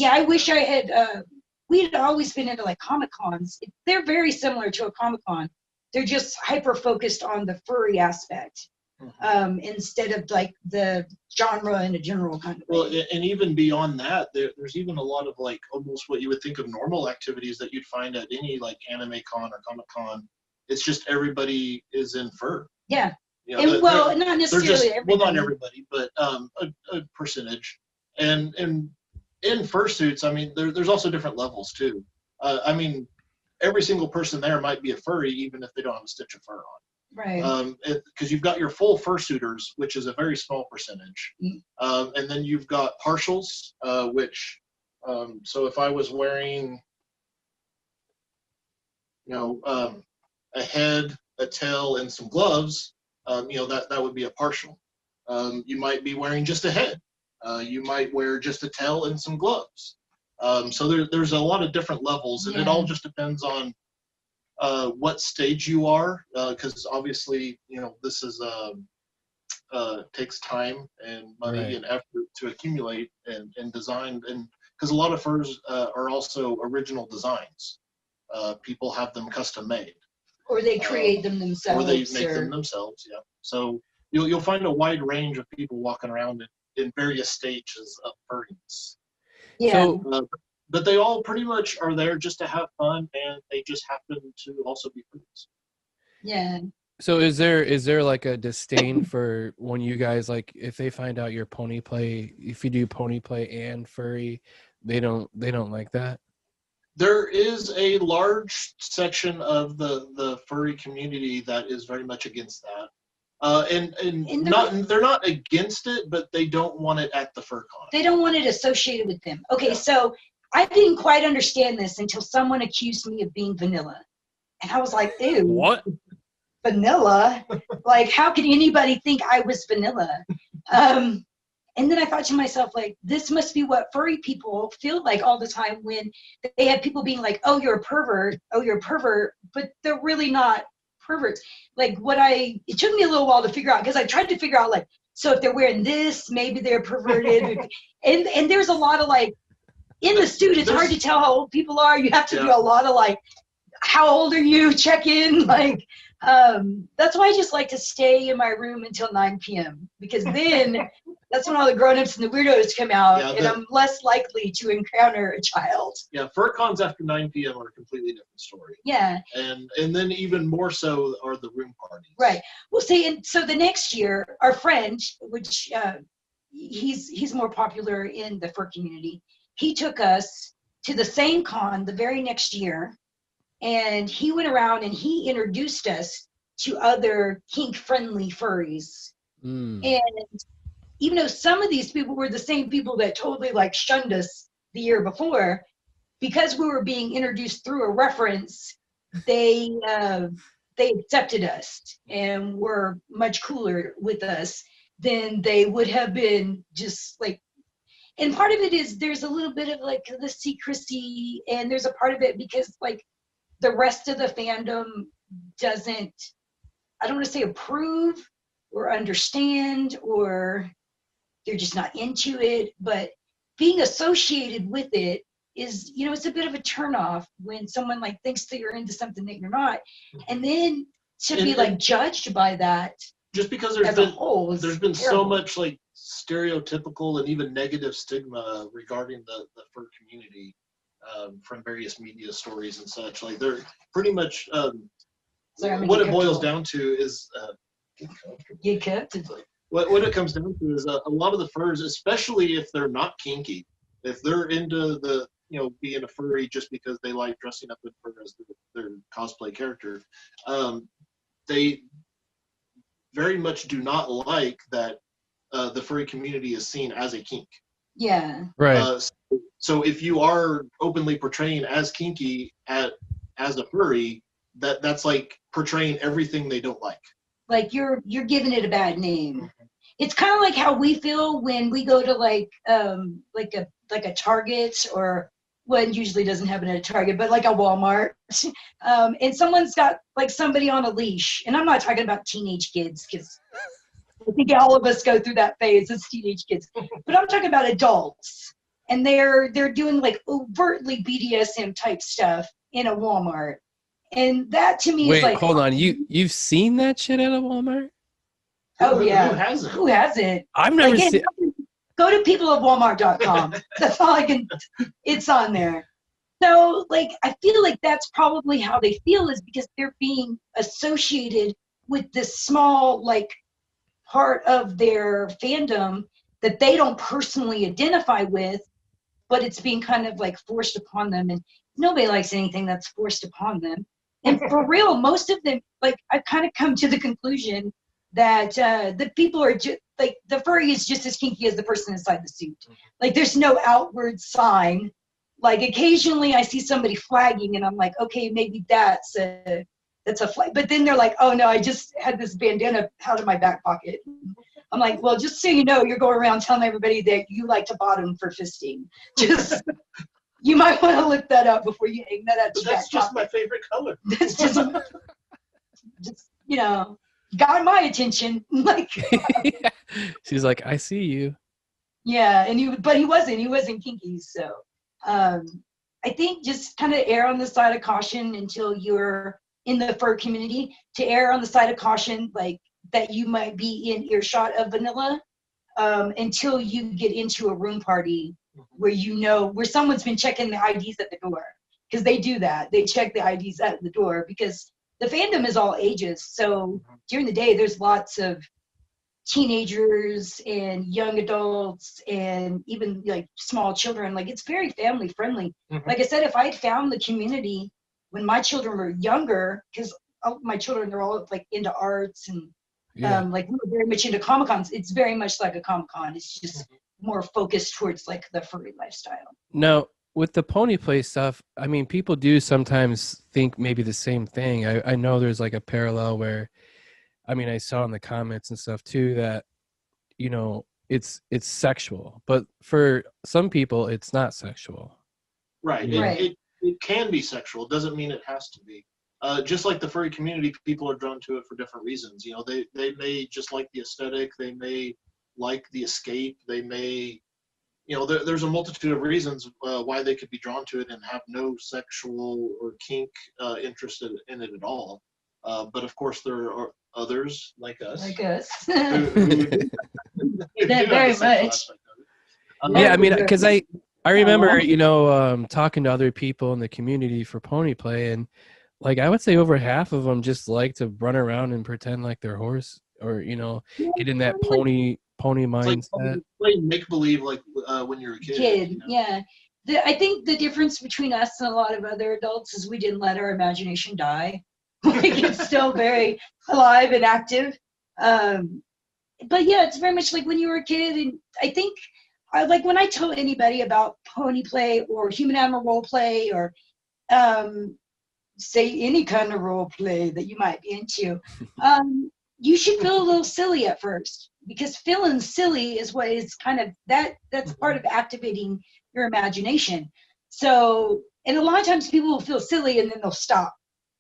I wish I had, we had always been into like Comic Cons. They're very similar to a Comic Con. They're just hyper focused on the furry aspect, instead of like the genre in a general kind of way. Well, and even beyond that, there's even a lot of like almost what you would think of normal activities that you'd find at any like anime con or comic con. It's just everybody is in fur. Yeah. You know, And well, not necessarily everybody. Well, not everybody, but a percentage. And in fursuits, I mean, there's also different levels too. I mean, every single person there might be a furry, even if they don't have a stitch of fur on. Right. Because you've got your full fursuiters, which is a very small percentage, and then you've got partials, which, so if I was wearing, you know, a head, a tail, and some gloves, you know, that would be a partial. You might be wearing just a head. You might wear just a tail and some gloves. So there's a lot of different levels, and it all just depends on what stage you are, because obviously, you know, this is takes time and money and effort to accumulate and design, and because a lot of furs are also original designs. People have them custom made. Or they create them themselves. Or they make them themselves, yeah. So you'll find a wide range of people walking around in various stages of furriness. Yeah. So, but they all pretty much are there just to have fun, and they just happen to also be furries. Yeah. so is there like a disdain for when you guys, like, if they find out you're pony play, if you do pony play and furry, they don't like that? There is a large section of the furry community that is very much against that. And they're not against it, but they don't want it at the fur con. They don't want it associated with them. Okay, Yeah. so I didn't quite understand this until someone accused me of being vanilla. And I was like, ew. What? Vanilla? Like, how could anybody think I was vanilla? And then I thought to myself, like, this must be what furry people feel like all the time when they have people being like, oh, you're a pervert, but they're really not perverts. Like, it took me a little while to figure out, because I tried to figure out, like, so if they're wearing this, maybe they're perverted. and there's a lot of, like, in the suit, it's hard to tell how old people are. You have to do a lot of, like, how old are you? Check in, like, that's why I just like to stay in my room until 9 p.m. because then that's when all the grown-ups and the weirdos come out, and I'm less likely to encounter a child. Yeah, fur cons after 9 p.m. are a completely different story. Yeah. And then even more so are the room parties. Right. Well, see, and so the next year, our friend, which he's more popular in the fur community, he took us to the same con the very next year. And he went around and he introduced us to other kink-friendly furries. And even though some of these people were the same people that totally, like, shunned us the year before, because we were being introduced through a reference, they accepted us and were much cooler with us than they would have been just, like. And part of it is there's a little bit of, like, the secrecy, and there's a part of it because, like, the rest of the fandom doesn't, I don't want to say approve or understand, or they're just not into it, but being associated with it is, it's a bit of a turnoff when someone, like, thinks that you're into something that you're not. And then to be, like, judged by that. Just because there's been so much, like, stereotypical and even negative stigma regarding the fur community. From various media stories and such, like, they're pretty much what it boils down to is get comfortable. What it comes down to is a lot of the furs, especially if they're not kinky, if they're into the being a furry just because they like dressing up in fur as their cosplay character, they very much do not like that the furry community is seen as a kink. Yeah. Right. So if you are openly portraying as kinky as a furry, that's like portraying everything they don't like. Like you're giving it a bad name. Mm-hmm. It's kind of like how we feel when we go to like a Target, or one usually doesn't happen at a Target, but like a Walmart, and someone's got like somebody on a leash, and I'm not talking about teenage kids because I think all of us go through that phase as teenage kids, but I'm talking about adults, and they're doing like overtly BDSM type stuff in a Walmart, and that to me is like. Wait, hold on, you've seen that shit at a Walmart? Oh yeah, who hasn't? I've never seen. Go to peopleofwalmart.com. That's all I can. It's on there. So like, I feel like that's probably how they feel, is because they're being associated with this small like part of their fandom that they don't personally identify with, but it's being kind of like forced upon them, and nobody likes anything that's forced upon them. And for real, most of them, like, I've kind of come to the conclusion that the people are just like, the furry is just as kinky as the person inside the suit. Like, there's no outward sign. Like, occasionally I see somebody flagging and I'm like, okay, maybe that's a flag. But then they're like, oh no, I just had this bandana out of my back pocket. I'm like, well, just so you know, you're going around telling everybody that you like to bottom for fisting. Just, you might want to look that up before you hang that up. But that's just my favorite color. That's just got my attention. Like, she's like, I see you. Yeah, and he wasn't kinky. So I think just kind of err on the side of caution until you're in the fur community to err on the side of caution, like that you might be in earshot of vanilla until you get into a room party where where someone's been checking the IDs at the door, because they do that. They check the IDs at the door because the fandom is all ages. So during the day, there's lots of teenagers and young adults and even like small children. Like it's very family friendly. Like I said, if I had found the community when my children were younger, because my children are all like into arts and like we were very much into Comic-Cons. It's very much like a Comic-Con. It's just more focused towards like the furry lifestyle. Now, with the pony play stuff, I mean, people do sometimes think maybe the same thing. I know there's like a parallel where, I mean, I saw in the comments and stuff too that, you know, it's sexual, but for some people it's not sexual. Right. Right. It can be sexual. It doesn't mean it has to be. Just like the furry community, people are drawn to it for different reasons. You know, they may just like the aesthetic. They may like the escape. They may, you know, there's a multitude of reasons why they could be drawn to it and have no sexual or kink interest in it at all. But of course, there are others like us. Like us. Who Very much. Yeah, I mean, because I remember, you know, talking to other people in the community for pony play, and like I would say over half of them just like to run around and pretend like they're horse, or you know, get in that pony mindset. Like playing make believe like when you're a kid. You know? Yeah. I think the difference between us and a lot of other adults is we didn't let our imagination die. Like it's still very alive and active. But yeah, it's very much like when you were a kid. And I think like when I tell anybody about pony play or human animal role play or say any kind of role play that you might be into, you should feel a little silly at first, because feeling silly is what is kind of that's part of activating your imagination. So, and a lot of times people will feel silly and then they'll stop,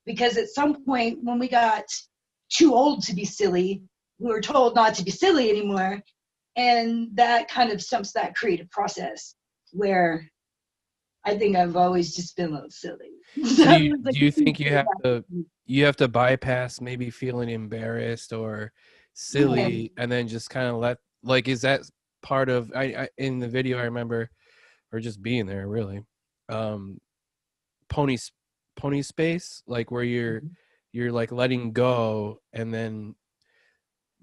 because at some point when we got too old to be silly, we were told not to be silly anymore, and that kind of stumps that creative process, where I think I've always just been a little silly. So do you think you have to bypass maybe feeling embarrassed or silly and then just kind of let, like, is that part of, I in the video I remember, or just being there really, pony space, like where you're like letting go, and then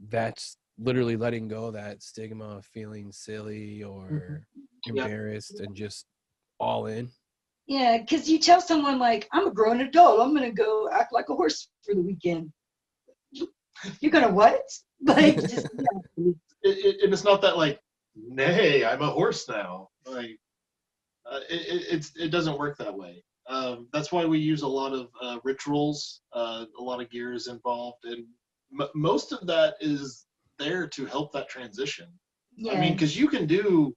that's literally letting go that stigma of feeling silly or embarrassed and just all in. Yeah, because you tell someone like, I'm a grown adult, I'm gonna go act like a horse for the weekend. You're gonna what? Like, just, it's not that like, nay, I'm a horse now. Like, it doesn't work that way. That's why we use a lot of rituals. A lot of gear is involved, and most of that is there to help that transition. yeah. I mean, because you can do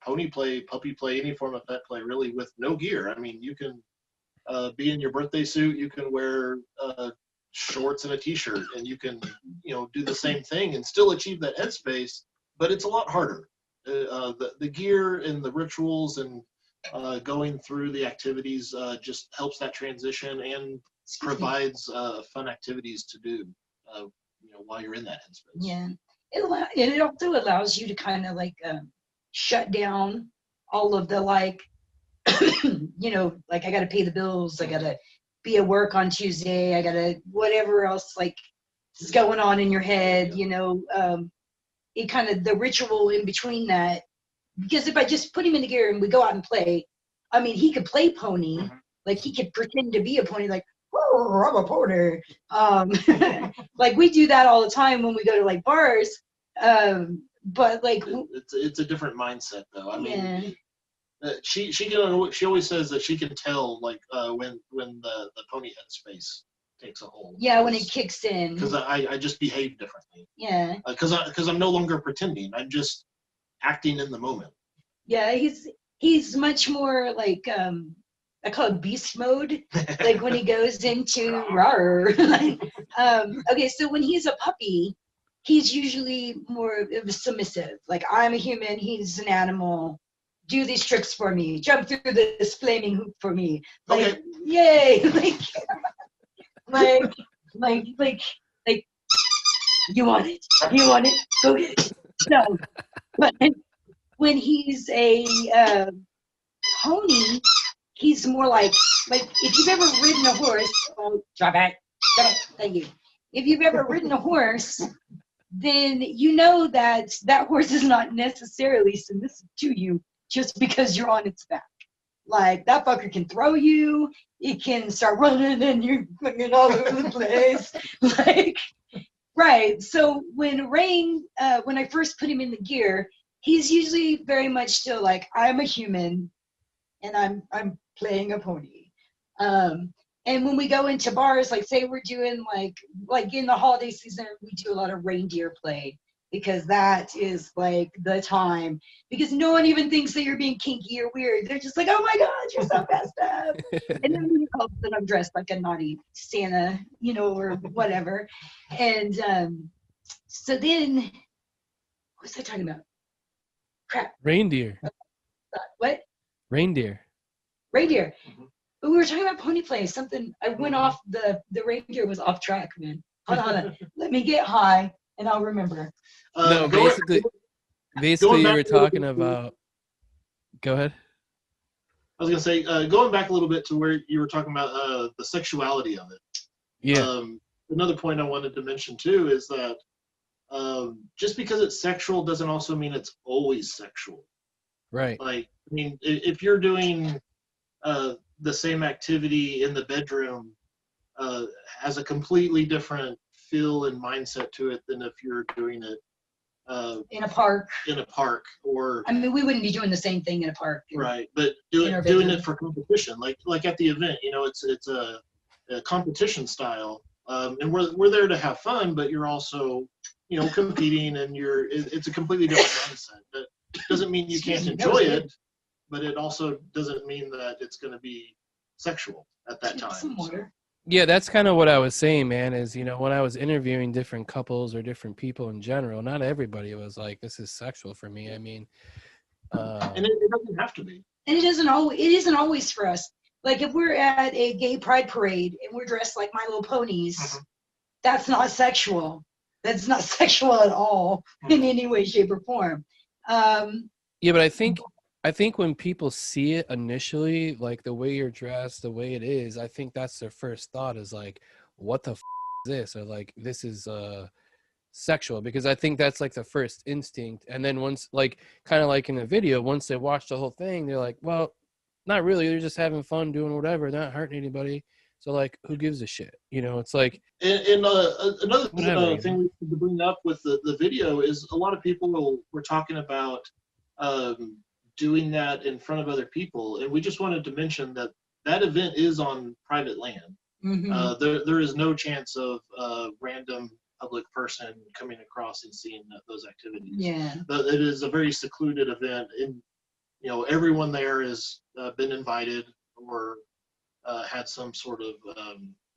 pony play, puppy play, any form of pet play really with no gear. I mean, you can be in your birthday suit, you can wear shorts and a t-shirt, and you can, you know, do the same thing and still achieve that headspace, but it's a lot harder. The gear and the rituals and going through the activities just helps that transition and provides fun activities to do, you know, while you're in that headspace. Yeah, it also allows you to kind of like shut down all of the like, you know, like I got to pay the bills, I got to be at work on Tuesday, I got to whatever else like is going on in your head, you know. It kind of the ritual in between that, because if I just put him in the gear and we go out and play, I mean, he could play pony, like he could pretend to be a pony, like, oh, I'm a pony. Like we do that all the time when we go to like bars. But like it's a different mindset though. I mean, she always says that she can tell like when the pony head space takes a hold. Yeah, when it kicks in. Because I just behave differently. Yeah. Because I'm no longer pretending. I'm just acting in the moment. Yeah, he's much more like I call it beast mode. Like when he goes into rawr. Okay, so when he's a puppy, he's usually more of a submissive. Like, I'm a human, he's an animal. Do these tricks for me. Jump through this flaming hoop for me. Like, okay. Yay! Like, like, like, you want it? You want it? Go get it. So, but when he's a pony, he's more like if you've ever ridden a horse. Oh, drop it. Thank you. If you've ever ridden a horse, then you know that that horse is not necessarily submissive to you just because you're on its back. Like, that fucker can throw you, it can start running and you're fucking all over the place. Like, right. So when Rayne, when I first put him in the gear, he's usually very much still like, I'm a human and I'm playing a pony. And when we go into bars, like say we're doing like in the holiday season, we do a lot of reindeer play because that is like the time, because no one even thinks that you're being kinky or weird. They're just like, oh my God, you're so messed up. And then all of a sudden I'm dressed like a naughty Santa, you know, or whatever. And so then, what was I talking about? Crap. Reindeer. What? Reindeer. Reindeer. But we were talking about pony play. Something I went off the reindeer was off track, man. Hold on. Let me get high and I'll remember. No, basically you were talking about. Go ahead. I was gonna say, going back a little bit to where you were talking about the sexuality of it. Yeah. Another point I wanted to mention too is that just because it's sexual doesn't also mean it's always sexual. Right. Like, I mean, if you're doing the same activity in the bedroom, has a completely different feel and mindset to it than if you're doing it in a park. Or I mean, we wouldn't be doing the same thing in a park. Right, but doing it for competition, like at the event, you know, it's a competition style, and we're there to have fun, but you're also, you know, competing, and it's a completely different mindset. That doesn't mean you can't enjoy it, but it also doesn't mean that it's going to be sexual at that time. Some water. Yeah, that's kind of what I was saying, man, is, you know, when I was interviewing different couples or different people in general, not everybody was like, this is sexual for me. I mean, and it doesn't have to be. And it isn't always for us. Like if we're at a gay pride parade and we're dressed like My Little Ponies, that's not sexual. That's not sexual at all in any way, shape, or form. Yeah, but I think when people see it initially, like the way you're dressed, the way it is, I think that's their first thought is like, what the is this? Or like, this is sexual, because I think that's like the first instinct. And then once, like, kind of like in the video, once they watch the whole thing, they're like, well, not really. They're just having fun, doing whatever, not hurting anybody. So like, who gives a shit? You know, it's like. And another thing we need to bring up with the video is a lot of people were talking about doing that in front of other people, and we just wanted to mention that event is on private land. There is no chance of a random public person coming across and seeing those activities. Yeah, it is a very secluded event, and you know, everyone there has been invited or had some sort of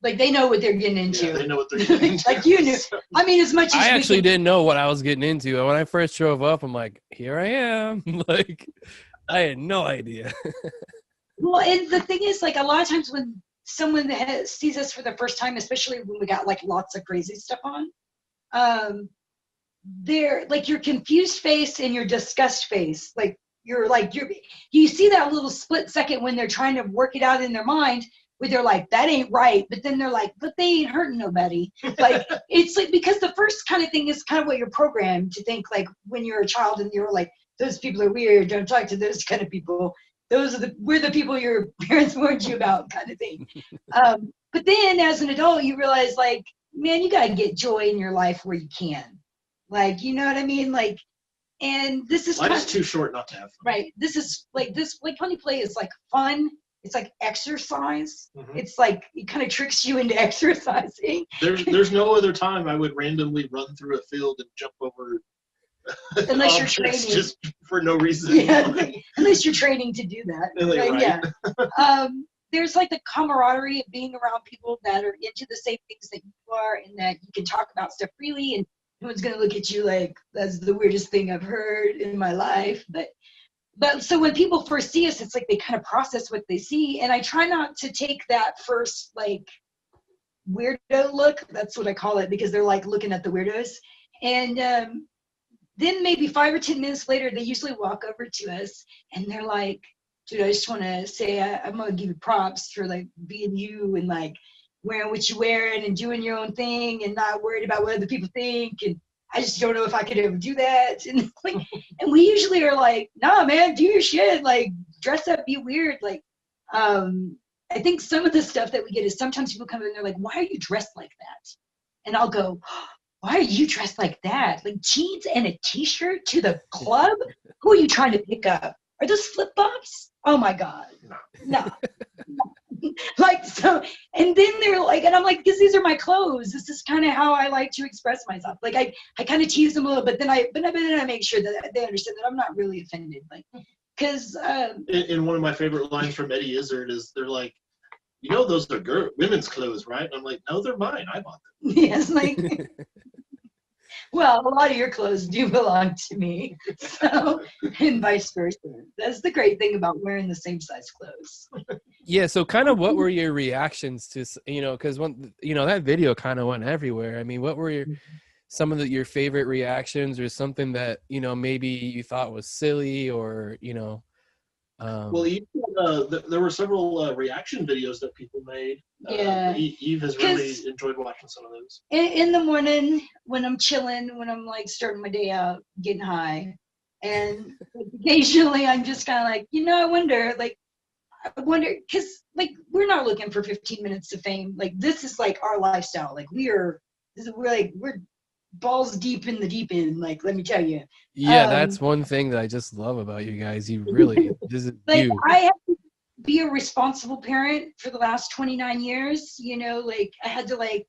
like they know what they're getting into. Yeah, they know what they're getting into. Like you knew. I mean, as much as I actually didn't know what I was getting into. And when I first drove up, I'm like, here I am. Like, I had no idea. Well, and the thing is, like, a lot of times when someone sees us for the first time, especially when we got like lots of crazy stuff on, they're like your confused face and your disgust face. Like you see that little split second when they're trying to work it out in their mind, where they're like, that ain't right, but then they're like, but they ain't hurting nobody. Like, it's like, because the first kind of thing is kind of what you're programmed to think, like when you're a child and you're like, those people are weird, don't talk to those kind of people, we're the people your parents warned you about, kind of thing. But then as an adult you realize, like, man, you got to get joy in your life where you can, like, you know what I mean, like. And this is life's too short not to have fun. Right, this is like pony play is like fun. It's like exercise. It's like it kind of tricks you into exercising. There's no other time I would randomly run through a field and jump over unless you're training, just for no reason. Yeah, unless you're training to do that. Right? Yeah. There's like the camaraderie of being around people that are into the same things that you are, and that you can talk about stuff freely, and no one's gonna look at you like that's the weirdest thing I've heard in my life. But so when people first see us, it's like they kind of process what they see, and I try not to take that first like weirdo look. That's what I call it, because they're like looking at the weirdos. And then maybe 5 or 10 minutes later, they usually walk over to us and they're like, dude, I just want to say I'm going to give you props for like being you and like wearing what you're wearing and doing your own thing and not worried about what other people think. And I just don't know if I could ever do that. And like, and we usually are like, nah, man, do your shit. Like, dress up, be weird. Like, I think some of the stuff that we get is sometimes people come in and they're like, why are you dressed like that? And I'll go, why are you dressed like that? Like jeans and a t-shirt to the club? Who are you trying to pick up? Are those flip-flops? Oh my God. No. Like, so, and then they're like, and I'm like, because these are my clothes. This is kind of how I like to express myself. Like I kind of tease them a little, but then I make sure that they understand that I'm not really offended. Like, because in one of my favorite lines from Eddie Izzard is they're like, you know, those are women's clothes, right? And I'm like, no, they're mine. I bought them. yes, like, well, a lot of your clothes do belong to me, so, and vice versa. That's the great thing about wearing the same size clothes. Yeah, so kind of what were your reactions to, you know, because when, you know, that video kind of went everywhere. I mean, what were some of your favorite reactions, or something that, you know, maybe you thought was silly, or, you know? Well, there were several reaction videos that people made. Yeah. Eve has really enjoyed watching some of those. In the morning, when I'm chilling, when I'm like starting my day out, getting high, and occasionally I'm just kind of like, you know, I wonder, because like we're not looking for 15 minutes of fame. Like this is like our lifestyle. Like we're balls deep in the deep end. Like let me tell you. Yeah, that's one thing that I just love about you guys. You really, this is like you. I have to be a responsible parent for the last 29 years. You know, like I had to like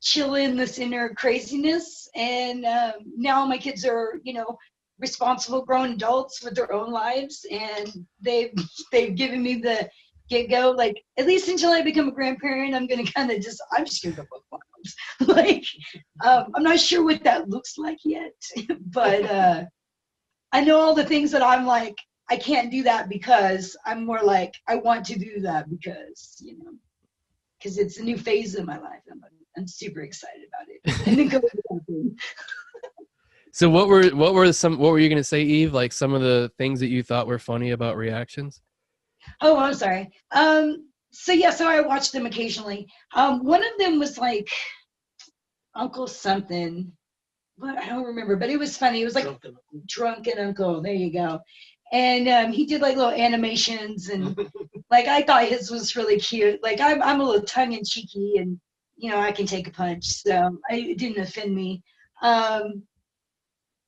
chill in this inner craziness, and now my kids are, you know, responsible grown adults with their own lives, and they've given me the get-go. Like at least until I become a grandparent, I'm just gonna go book moms. Like I'm not sure what that looks like yet, but I know all the things that I'm like, I can't do that because I'm more like I want to do that because, you know, because it's a new phase in my life. I'm super excited about it. And then go So what were you gonna say, Eve? Like some of the things that you thought were funny about reactions? Oh, I'm sorry. So I watched them occasionally. One of them was like Uncle something, but I don't remember. But it was funny. It was like Drunken Uncle. There you go. And he did like little animations, and like I thought his was really cute. Like I'm a little tongue in cheeky, and you know I can take a punch, so it didn't offend me.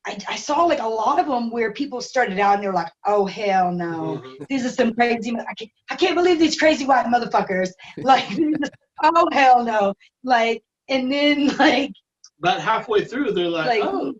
I saw like a lot of them where people started out and they're like, oh hell no, these are some crazy. I can't believe these crazy white motherfuckers. Like, oh hell no. Like, and then like about halfway through, they're like oh.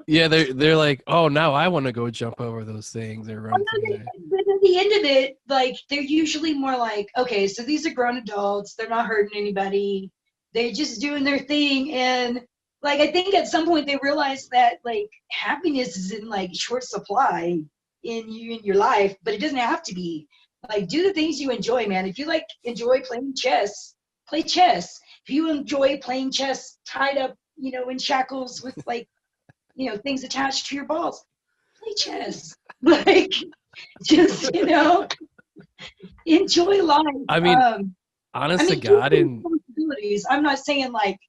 Yeah, they're like, oh, now I want to go jump over those things or run through that. But at the end of it, like they're usually more like, okay, so these are grown adults. They're not hurting anybody. They're just doing their thing. And like I think at some point they realize that like happiness is in like short supply in your life, but it doesn't have to be. Like do the things you enjoy, man. If you like enjoy playing chess, play chess. If you enjoy playing chess tied up, you know, in shackles with like, you know, things attached to your balls, play chess. Like just, you know, enjoy life. I mean, honest to God, I'm not saying like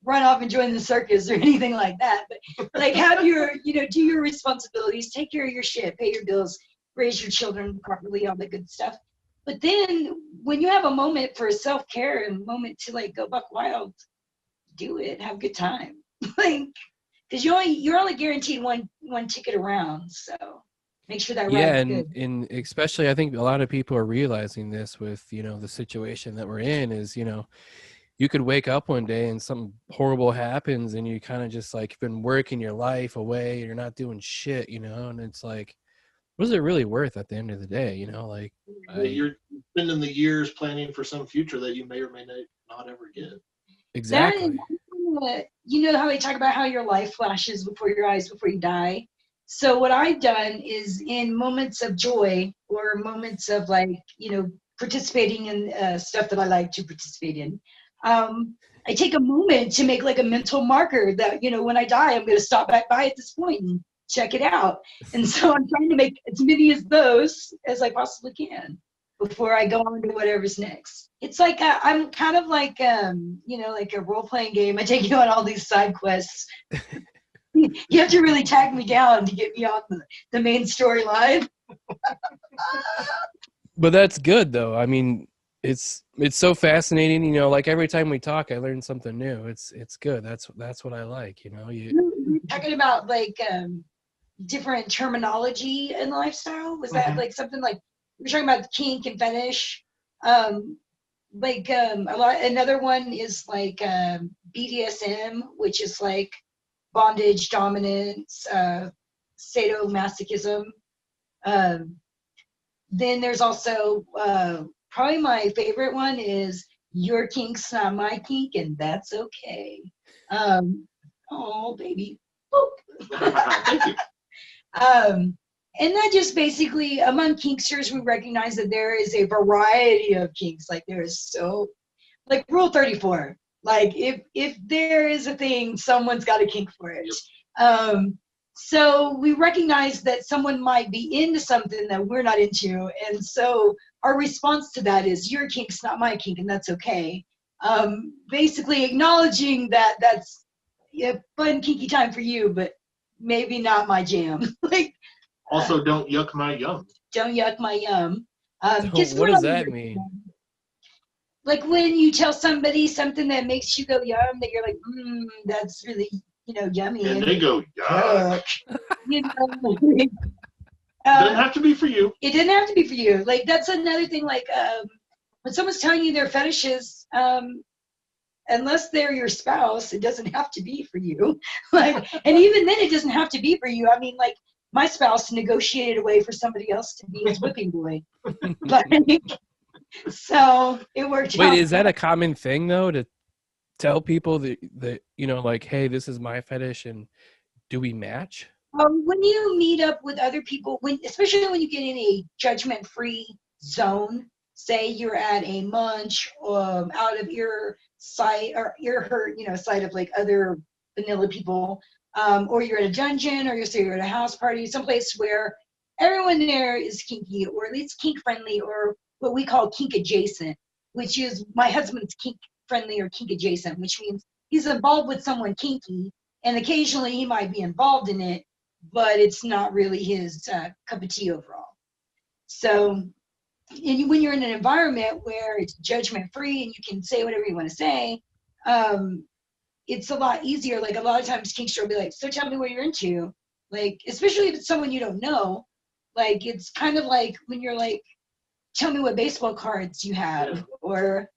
run off and join the circus or anything like that, but like have your, you know, do your responsibilities, take care of your shit, pay your bills, raise your children properly, all the good stuff. But then when you have a moment for self-care and a moment to like go buck wild, do it, have a good time. Like, because you're only guaranteed one ticket around, so make sure that ride's good. And especially I think a lot of people are realizing this with, you know, the situation that we're in is, you know, you could wake up one day and something horrible happens and you kind of just like been working your life away, you're not doing shit, you know, and it's like, what is it really worth at the end of the day, you know? Like you're spending the years planning for some future that you may or may not ever get. Exactly. You know how they talk about how your life flashes before your eyes before you die? So what I've done is in moments of joy or moments of like, you know, participating in stuff that I like to participate in, I take a moment to make like a mental marker that, you know, when I die, I'm going to stop back by at this point and check it out. And so I'm trying to make as many of those as I possibly can before I go on to whatever's next. It's like I'm kind of like, you know, like a role-playing game. I take you on all these side quests. You have to really tag me down to get me on the main storyline. But that's good though. I mean, it's so fascinating. You know, like every time we talk, I learn something new. It's good. That's what I like. You know, You're talking about like different terminology in lifestyle. Was that like something like we're talking about kink and fetish? A lot. Another one is like BDSM, which is like bondage, dominance, sadomasochism. Um, then there's also probably my favorite one is your kink's not my kink, and that's okay. Oh, baby. Thank you. And that just basically, among kinksters, we recognize that there is a variety of kinks. Like there is so, like Rule 34. Like if there is a thing, someone's got a kink for it. So we recognize that someone might be into something that we're not into, and so our response to that is your kink's not my kink, and that's okay. Basically acknowledging that that's fun kinky time for you, but maybe not my jam. Like Also, don't yuck my yum. don't yuck my yum. what does that mean? Like when you tell somebody something that makes you go yum, that you're like, that's really, you know, yummy. And they go, yuck. You know, Doesn't have to be for you. it didn't have to be for you. Like that's another thing. Like when someone's telling you their fetishes, unless they're your spouse, it doesn't have to be for you. Like, and even then, it doesn't have to be for you. I mean, like my spouse negotiated a way for somebody else to be his whipping boy, but so it worked out. Wait, is that a common thing though, to tell people that you know, like, hey, this is my fetish, and do we match? When you meet up with other people, especially when you get in a judgment-free zone, say you're at a munch out of ear sight or ear hurt, you know, sight of like other vanilla people, or you're at a dungeon, or you're at a house party, someplace where everyone there is kinky, or at least kink friendly, or what we call kink adjacent, which is my husband's kink friendly or kink adjacent, which means he's involved with someone kinky, and occasionally he might be involved in it, but it's not really his cup of tea overall. So when you're in an environment where it's judgment free and you can say whatever you want to say, it's a lot easier. Like a lot of times Kinkster will be like, so tell me what you're into. Like, especially if it's someone you don't know, like it's kind of like when you're like, tell me what baseball cards you have, or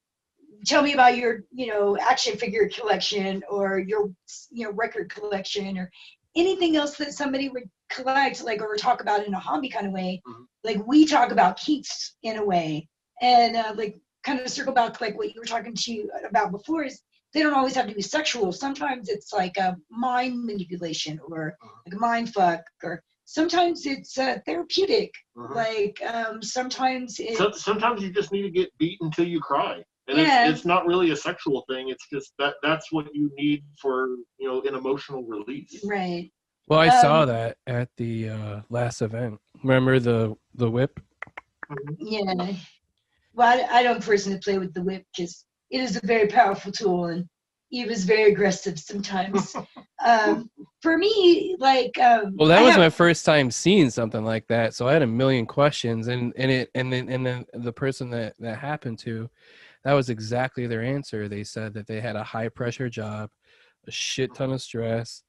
tell me about your, you know, action figure collection, or your, you know, record collection, or anything else that somebody would collect, like, or talk about in a hobby kind of way. Like we talk about kinks in a way, and like kind of circle back like what you were talking to about before, is they don't always have to be sexual. Sometimes it's like a mind manipulation, or like a mind fuck, or sometimes it's therapeutic. Like sometimes it's sometimes you just need to get beat until you cry. And it's not really a sexual thing. It's just that's what you need for, you know, an emotional release. Right. Well, I saw that at the last event. Remember the whip? Yeah. Well, I don't personally play with the whip because it is a very powerful tool, and Eve is very aggressive sometimes. For me, like well, that was my first time seeing something like that, so I had a million questions, and then the person that happened to, that was exactly their answer. They said that they had a high pressure job, a shit ton of stress,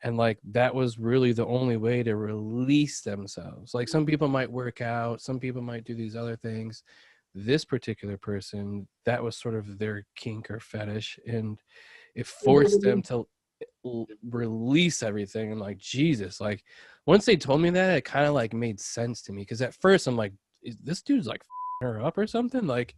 and like that was really the only way to release themselves. Like some people might work out, some people might do these other things. This particular person, that was sort of their kink or fetish, and it forced them to release everything. And like, Jesus, like once they told me that, it kind of like made sense to me, because at first I'm like, is this dude's like her up or something? Like,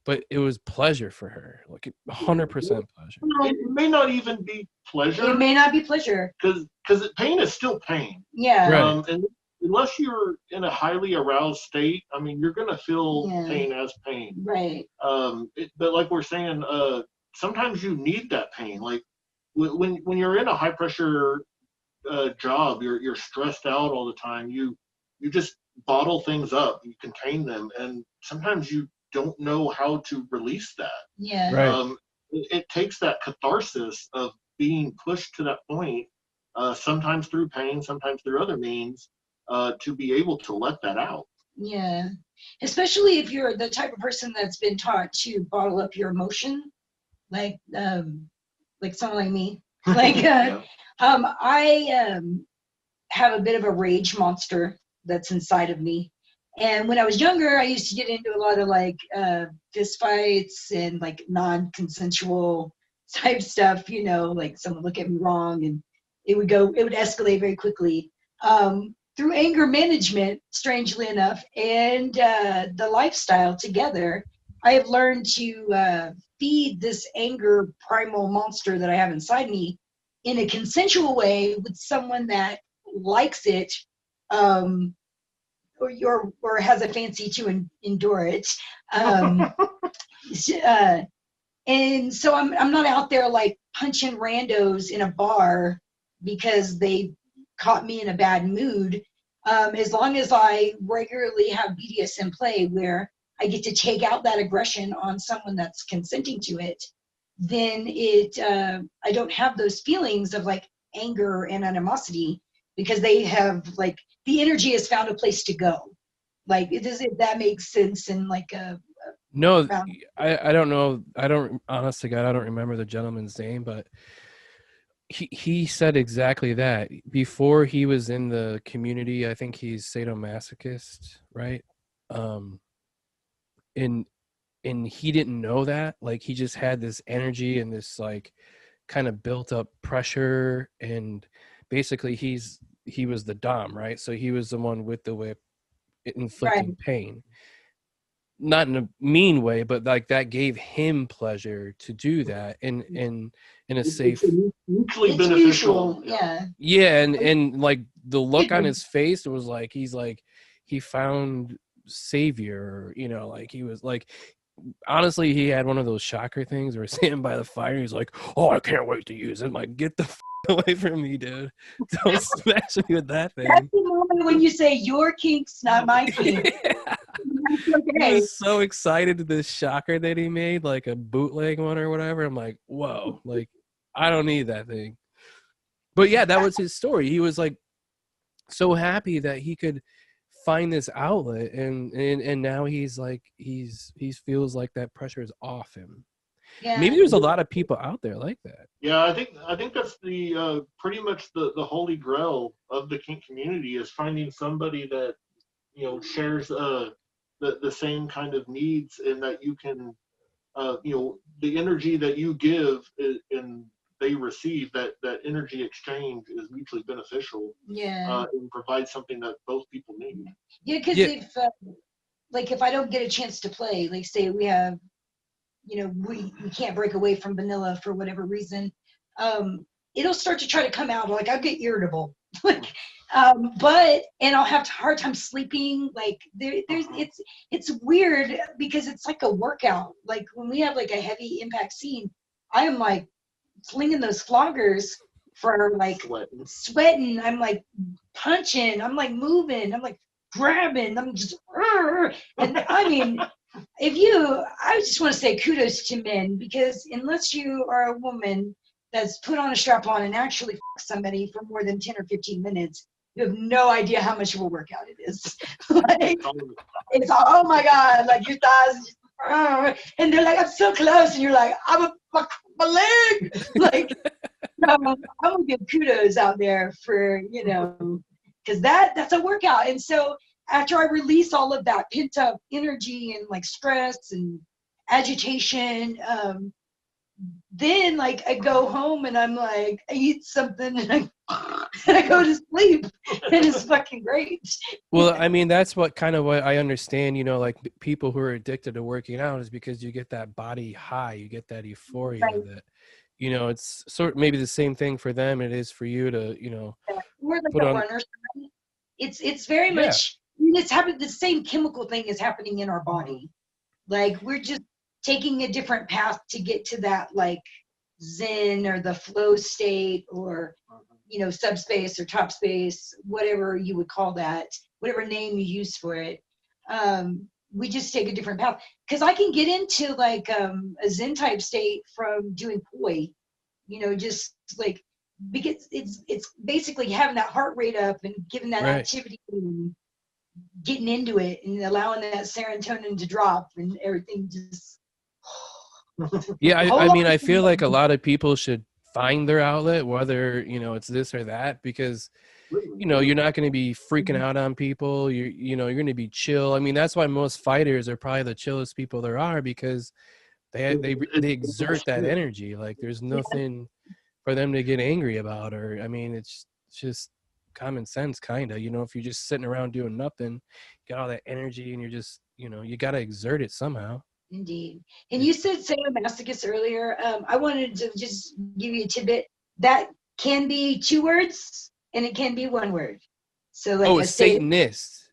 but it was pleasure for her, like 100% pleasure. It may not even be pleasure. It may not be pleasure. Because pain is still pain. Yeah. Right. And unless you're in a highly aroused state, I mean, you're going to feel pain as pain. Right. But like we're saying, sometimes you need that pain. Like when you're in a high pressure job, you're stressed out all the time. You just bottle things up, you contain them, and sometimes you don't know how to release that. Yeah. Right. It takes that catharsis of being pushed to that point, sometimes through pain, sometimes through other means, to be able to let that out. Yeah. Especially if you're the type of person that's been taught to bottle up your emotion, like someone like me. Like Yeah. I have a bit of a rage monster that's inside of me. And when I was younger, I used to get into a lot of like fist fights and like non-consensual type stuff, you know, like someone look at me wrong and it would escalate very quickly. Through anger management, strangely enough, and the lifestyle together, I have learned to feed this anger primal monster that I have inside me in a consensual way with someone that likes it, or has a fancy to endure it. Uh, and so I'm not out there like punching randos in a bar because they caught me in a bad mood. As long as I regularly have BDSM play where I get to take out that aggression on someone that's consenting to it, then I don't have those feelings of like anger and animosity because they have like the energy has found a place to go. Like it does, if that makes sense in like a No, round. I don't know. I don't, honest to God, I don't remember the gentleman's name, but he said exactly that. Before he was in the community, I think he's sadomasochist, right? Um, and he didn't know that. Like he just had this energy and this like kind of built up pressure, and basically he was the dom, right? So he was the one with the whip Right. inflicting pain, not in a mean way, but like that gave him pleasure to do that in a safe. It's mutually It's beneficial. mutual. Yeah. Yeah, and like the look on his face was like he's like he found savior, you know, like he was like, honestly, he had one of those shocker things where standing by the fire, he's like, oh, I can't wait to use it. I'm like, get the away from me, dude. Don't smash me with that That's thing. the moment when you say your kinks, not my kink. That's He okay. was so excited to this shocker that he made, like a bootleg one or whatever. I'm like, whoa, like I don't need that thing. But yeah, that was his story. He was like so happy that he could find this outlet, and now he's like he feels like that pressure is off him. Yeah. Maybe there's a lot of people out there like that. Yeah, I think that's the pretty much the holy grail of the kink community is finding somebody that shares the same kind of needs, and that you can the energy that you give and they receive, that energy exchange is mutually beneficial, Yeah. and provides something that both people need. Yeah, because Yeah, if I don't get a chance to play, like say we have, we can't break away from vanilla for whatever reason, it'll start to try to come out. Like I'll get irritable, like, and I'll have a hard time sleeping. Like there's it's weird because it's like a workout. Like when we have like a heavy impact scene, I am like slinging those floggers for like sweating. I'm like punching. I'm like moving. I'm like grabbing. I'm just, and I mean, I just want to say kudos to men, because unless you are a woman that's put on a strap on and actually fuck somebody for more than 10 or 15 minutes, you have no idea how much of a workout it is. Like, it's oh my God, like your thighs, and they're like, I'm so close, and you're like, my leg, like, I'm gonna give kudos out there for, because that's a workout. And so after I release all of that pent up energy and like stress and agitation, then like I go home and I'm like, I eat something and I go to sleep, and it's fucking great. well, I mean, that's what I understand, like people who are addicted to working out is because you get that body high, you get that euphoria Right. that, it's sort of maybe the same thing for them it is for you to, We're like put a on. runner's high. It's very Yeah. much, it's happening. The same chemical thing is happening in our body. Like we're just taking a different path to get to that like zen or the flow state, or subspace or top space, whatever you would call that, whatever name you use for it. We just take a different path, because I can get into like a zen type state from doing poi, just like, because it's basically having that heart rate up and giving that Right. activity and getting into it and allowing that serotonin to drop and everything just Yeah, a whole I lot mean, I feel like a of lot of people should find their outlet, whether, it's this or that, because, you're not going to be freaking out on people. You're going to be chill. I mean, that's why most fighters are probably the chillest people there are, because they exert that energy. Like there's nothing for them to get angry about, or, I mean, it's just common sense, kind of, if you're just sitting around doing nothing, you got all that energy and you're just, you got to exert it somehow. Indeed. And you said sadomasochist earlier. I wanted to just give you a tidbit. That can be 2 words and it can be 1 word. So like Oh, a a Satanist.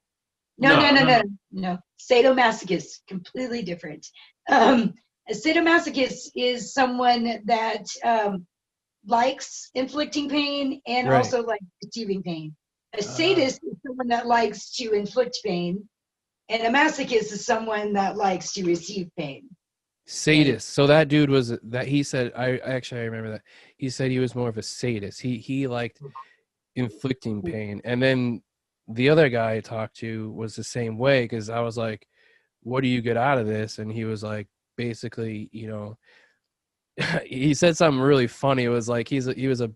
no, No, no, no, no, no, no. no. Sadomasochist, completely different. A sadomasochist is someone that likes inflicting pain and Right. also likes receiving pain. A Ah. sadist is someone that likes to inflict pain, and a masochist is someone that likes to receive pain. Like, Sadist. So that dude was that he said I remember that. He said he was more of a sadist. He liked inflicting pain. And then the other guy I talked to was the same way, because I was like, what do you get out of this? And he was like, basically, he said something really funny. It was like he was a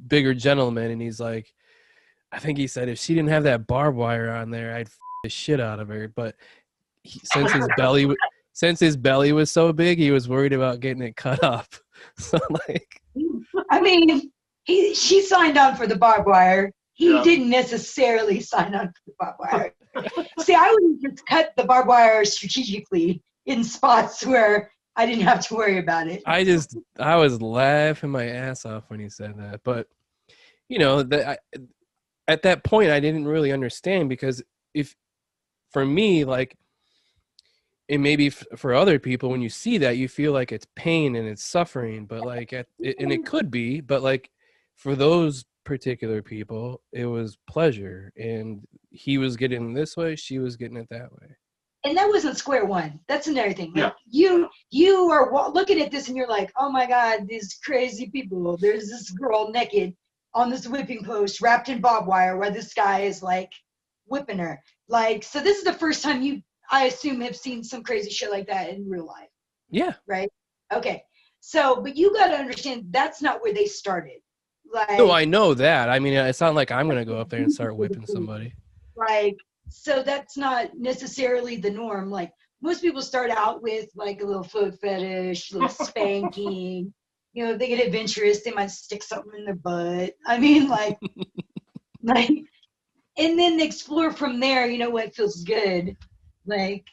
bigger gentleman, and he's like, I think he said if she didn't have that barbed wire on there, I'd the shit out of her. But since his belly was so big, he was worried about getting it cut up. So like, I mean, she signed on for the barbed wire. He Yeah. didn't necessarily sign on for the barbed wire. See, I would just cut the barbed wire strategically in spots where I didn't have to worry about it. I was laughing my ass off when he said that. But at that point, I didn't really understand, because if for me, like, it may be for other people, when you see that, you feel like it's pain and it's suffering, but like and it could be, but like for those particular people, it was pleasure, and he was getting this way, she was getting it that way. And that wasn't square one. That's another thing. Like Yeah. you are looking at this and you're like, oh my God, these crazy people. There's this girl naked on this whipping post wrapped in barbed wire while this guy is like whipping her. Like, so this is the first time you, I assume, have seen some crazy shit like that in real life, Yeah. right? Okay. So, but you got to understand that's not where they started. No, Like, I know that. I mean, it's not like I'm gonna go up there and start whipping somebody. like, so that's not necessarily the norm. Like, most people start out with like a little foot fetish, a little spanking. If they get adventurous, they might stick something in their butt. I mean, like, and then explore from there. What feels good, like.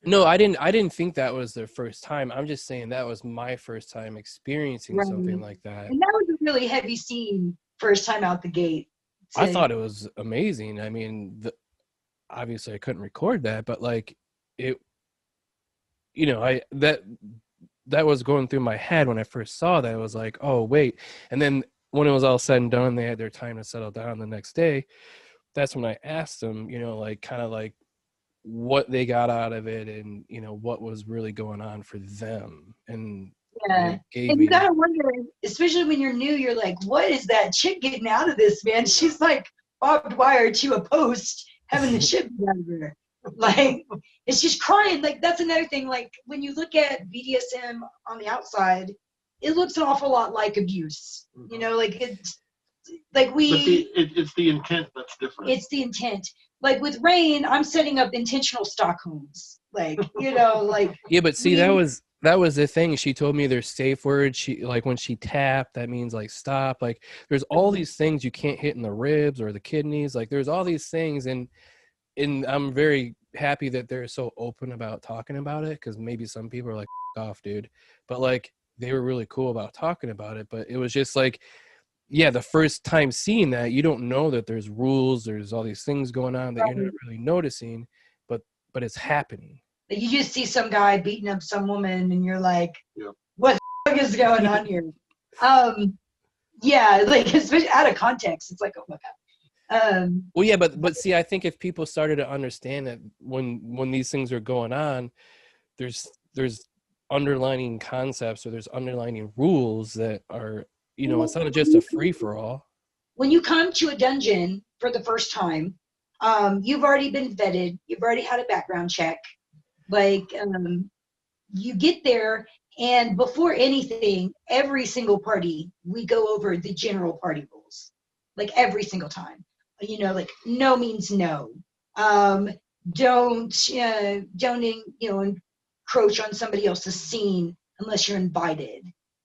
No, I didn't think that was their first time. I'm just saying that was my first time experiencing Right. something like that. And that was a really heavy scene first time out the gate. I thought it was amazing. I mean, obviously I couldn't record that, but like it, I that was going through my head when I first saw that. It was like, oh wait, and then when it was all said and done, they had their time to settle down the next day. That's when I asked them, like kind of like what they got out of it, and what was really going on for them, and Yeah. they gave And you me. gotta wonder, especially when you're new, you're like, what is that chick getting out of this, man? She's like barbed wire to a post, having the shit beat out of her. Like, it's just crying. Like, that's another thing. Like, when you look at BDSM on the outside, it looks an awful lot like abuse. Like it's like But it's the intent that's different. it's the intent. Like with Rayne, I'm setting up intentional Stockholms. Like, like Yeah, but see, that was the thing. She told me there's safe words. She, like, when she tapped, that means like stop. Like there's all these things you can't hit in the ribs or the kidneys. Like there's all these things, and I'm very happy that they're so open about talking about it, because maybe some people are like, off, dude. But like they were really cool about talking about it. But it was just like, yeah, the first time seeing that, you don't know that there's rules, there's all these things going on that you're not really noticing, but it's happening. Like you just see some guy beating up some woman, and you're like, Yep. "What the fuck is going on here?" Yeah, like especially out of context, it's like, "Oh my god." Well, yeah, but see, I think if people started to understand that when these things are going on, there's underlining concepts or there's underlining rules that are, it's not just a free for all. When you come to a dungeon for the first time, you've already been vetted. You've already had a background check. Like, you get there, and before anything, every single party, we go over the general party rules. Like every single time. Like no means no. Don't encroach on somebody else's scene unless you're invited.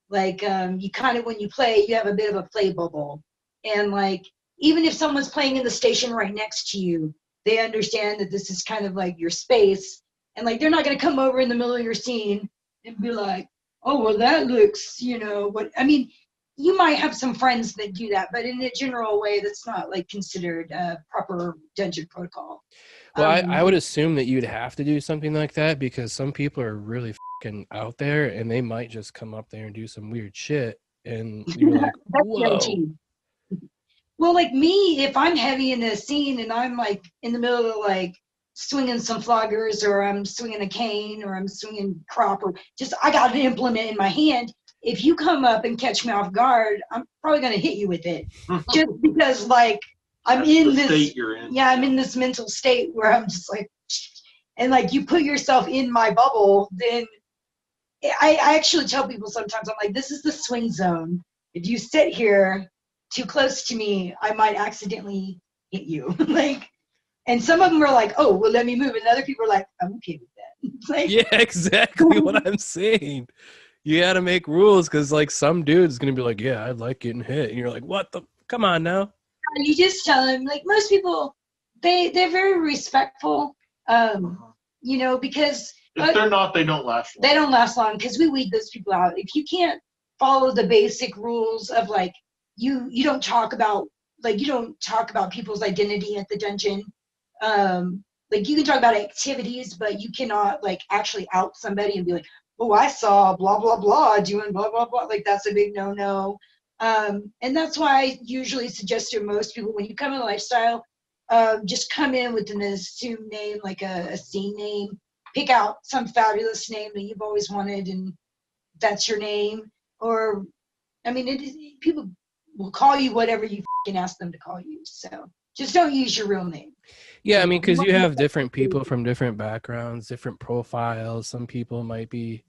Like you kind of, when you play, you have a bit of a play bubble, and like even if someone's playing in the station right next to you, they understand that this is kind of like your space, and like they're not going to come over in the middle of your scene and be like, oh well, that looks, what I mean. You might have some friends that do that, but in a general way, that's not like considered proper dungeon protocol. Well, I would assume that you'd have to do something like that because some people are really fucking out there and they might just come up there and do some weird shit. And you're like, That's whoa. guaranteed. Well, like me, if I'm heavy in a scene and I'm like in the middle of like swinging some floggers, or I'm swinging a cane, or I'm swinging crop, or just I got an implement in my hand. If you come up and catch me off guard, I'm probably going to hit you with it, just because like I'm That's in the this. state you're in. Yeah, I'm in this mental state where I'm just like, and like you put yourself in my bubble, then I actually tell people sometimes, I'm like, this is the swing zone. If you sit here too close to me, I might accidentally hit you. Like, and some of them are like, oh, well, let me move. And other people are like, I'm okay with that. It's like, Yeah, exactly what I'm saying. You got to make rules because like some dude's going to be like, yeah, I like getting hit. And you're like, what the? Come on now. you just tell them, like most people, they're very respectful, because If they're not, they don't last long. they don't last long because we weed those people out. If you can't follow the basic rules of like, you don't talk about, like you don't talk about people's identity at the dungeon. Like you can talk about activities, but you cannot like actually out somebody and be like, oh, I saw blah blah blah doing blah blah blah. Like that's a big no. And that's why I usually suggest to most people, when you come in lifestyle, just come in with an assumed name, like a scene name. Pick out some fabulous name that you've always wanted, and that's your name. Or, I mean, people will call you whatever you can ask them to call you. So just don't use your real name. Yeah, I mean, because you have different people from different backgrounds, different profiles. Some people might be,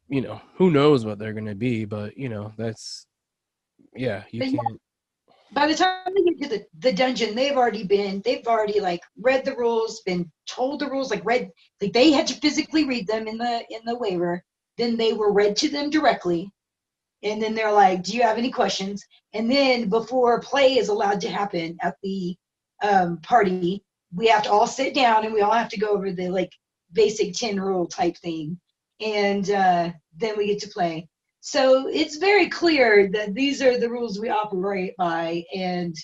who knows what they're going to be, but, that's, yeah, you can't. By the time they get to the dungeon, they've already like read the rules, been told the rules, like they had to physically read them in the waiver. Then they were read to them directly. And then they're like, do you have any questions? And then before play is allowed to happen at the party, we have to all sit down and we all have to go over the like basic 10 rule type thing. And then we get to play. So it's very clear that these are the rules we operate by. And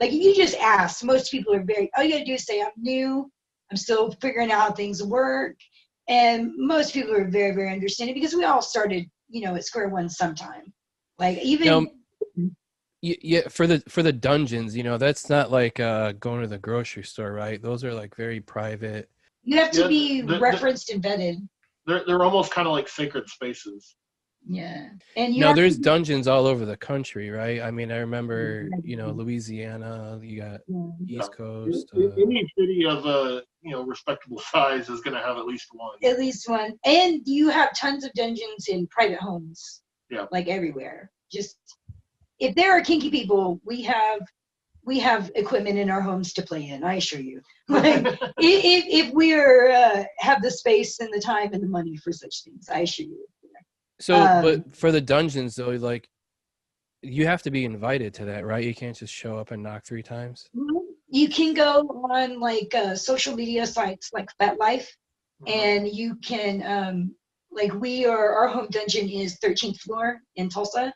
like if you just ask, most people are all you gotta do is say, I'm new, I'm still figuring out how things work. And most people are very, very understanding because we all started, at square one sometime. Like even yeah, for the dungeons, that's not like going to the grocery store, right? Those are like very private. you have to be referenced and vetted. They're almost kind of like sacred spaces. Yeah. And there's dungeons all over the country, right? I mean, I remember, Louisiana, you got East Coast. Any city of a respectable size is going to have at least one. At least one. And you have tons of dungeons in private homes. Yeah. Like everywhere. Just if there are kinky people, we have equipment in our homes to play in, I assure you. Like if we're have the space and the time and the money for such things, I assure you. So, but for the dungeons though, like you have to be invited to that, right? You can't just show up and knock 3 times. You can go on like social media sites like FetLife, and you can like our home dungeon is 13th floor in Tulsa,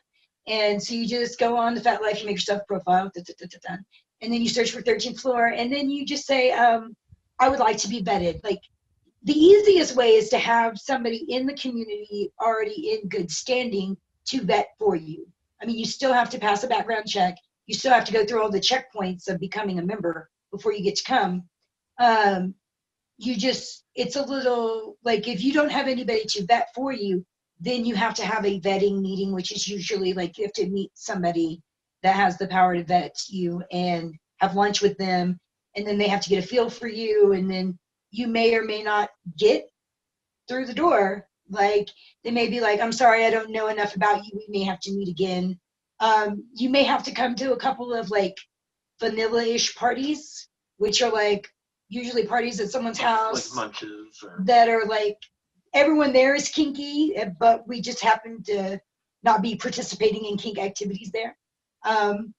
and so you just go on the FetLife, you make yourself a profile, and then you search for 13th floor, and then you just say, I would like to be vetted. Like the easiest way is to have somebody in the community already in good standing to vet for you. I mean, you still have to pass a background check. You still have to go through all the checkpoints of becoming a member before you get to come. It's a little like, if you don't have anybody to vet for you, then you have to have a vetting meeting, which is usually like you have to meet somebody that has the power to vet you and have lunch with them. And then they have to get a feel for you. And then you may or may not get through the door. Like, they may be like, I'm sorry, I don't know enough about you. We may have to meet again. You may have to come to a couple of like vanilla-ish parties, which are like usually parties at someone's house, like munches, that are like, everyone there is kinky, but we just happen to not be participating in kink activities there. And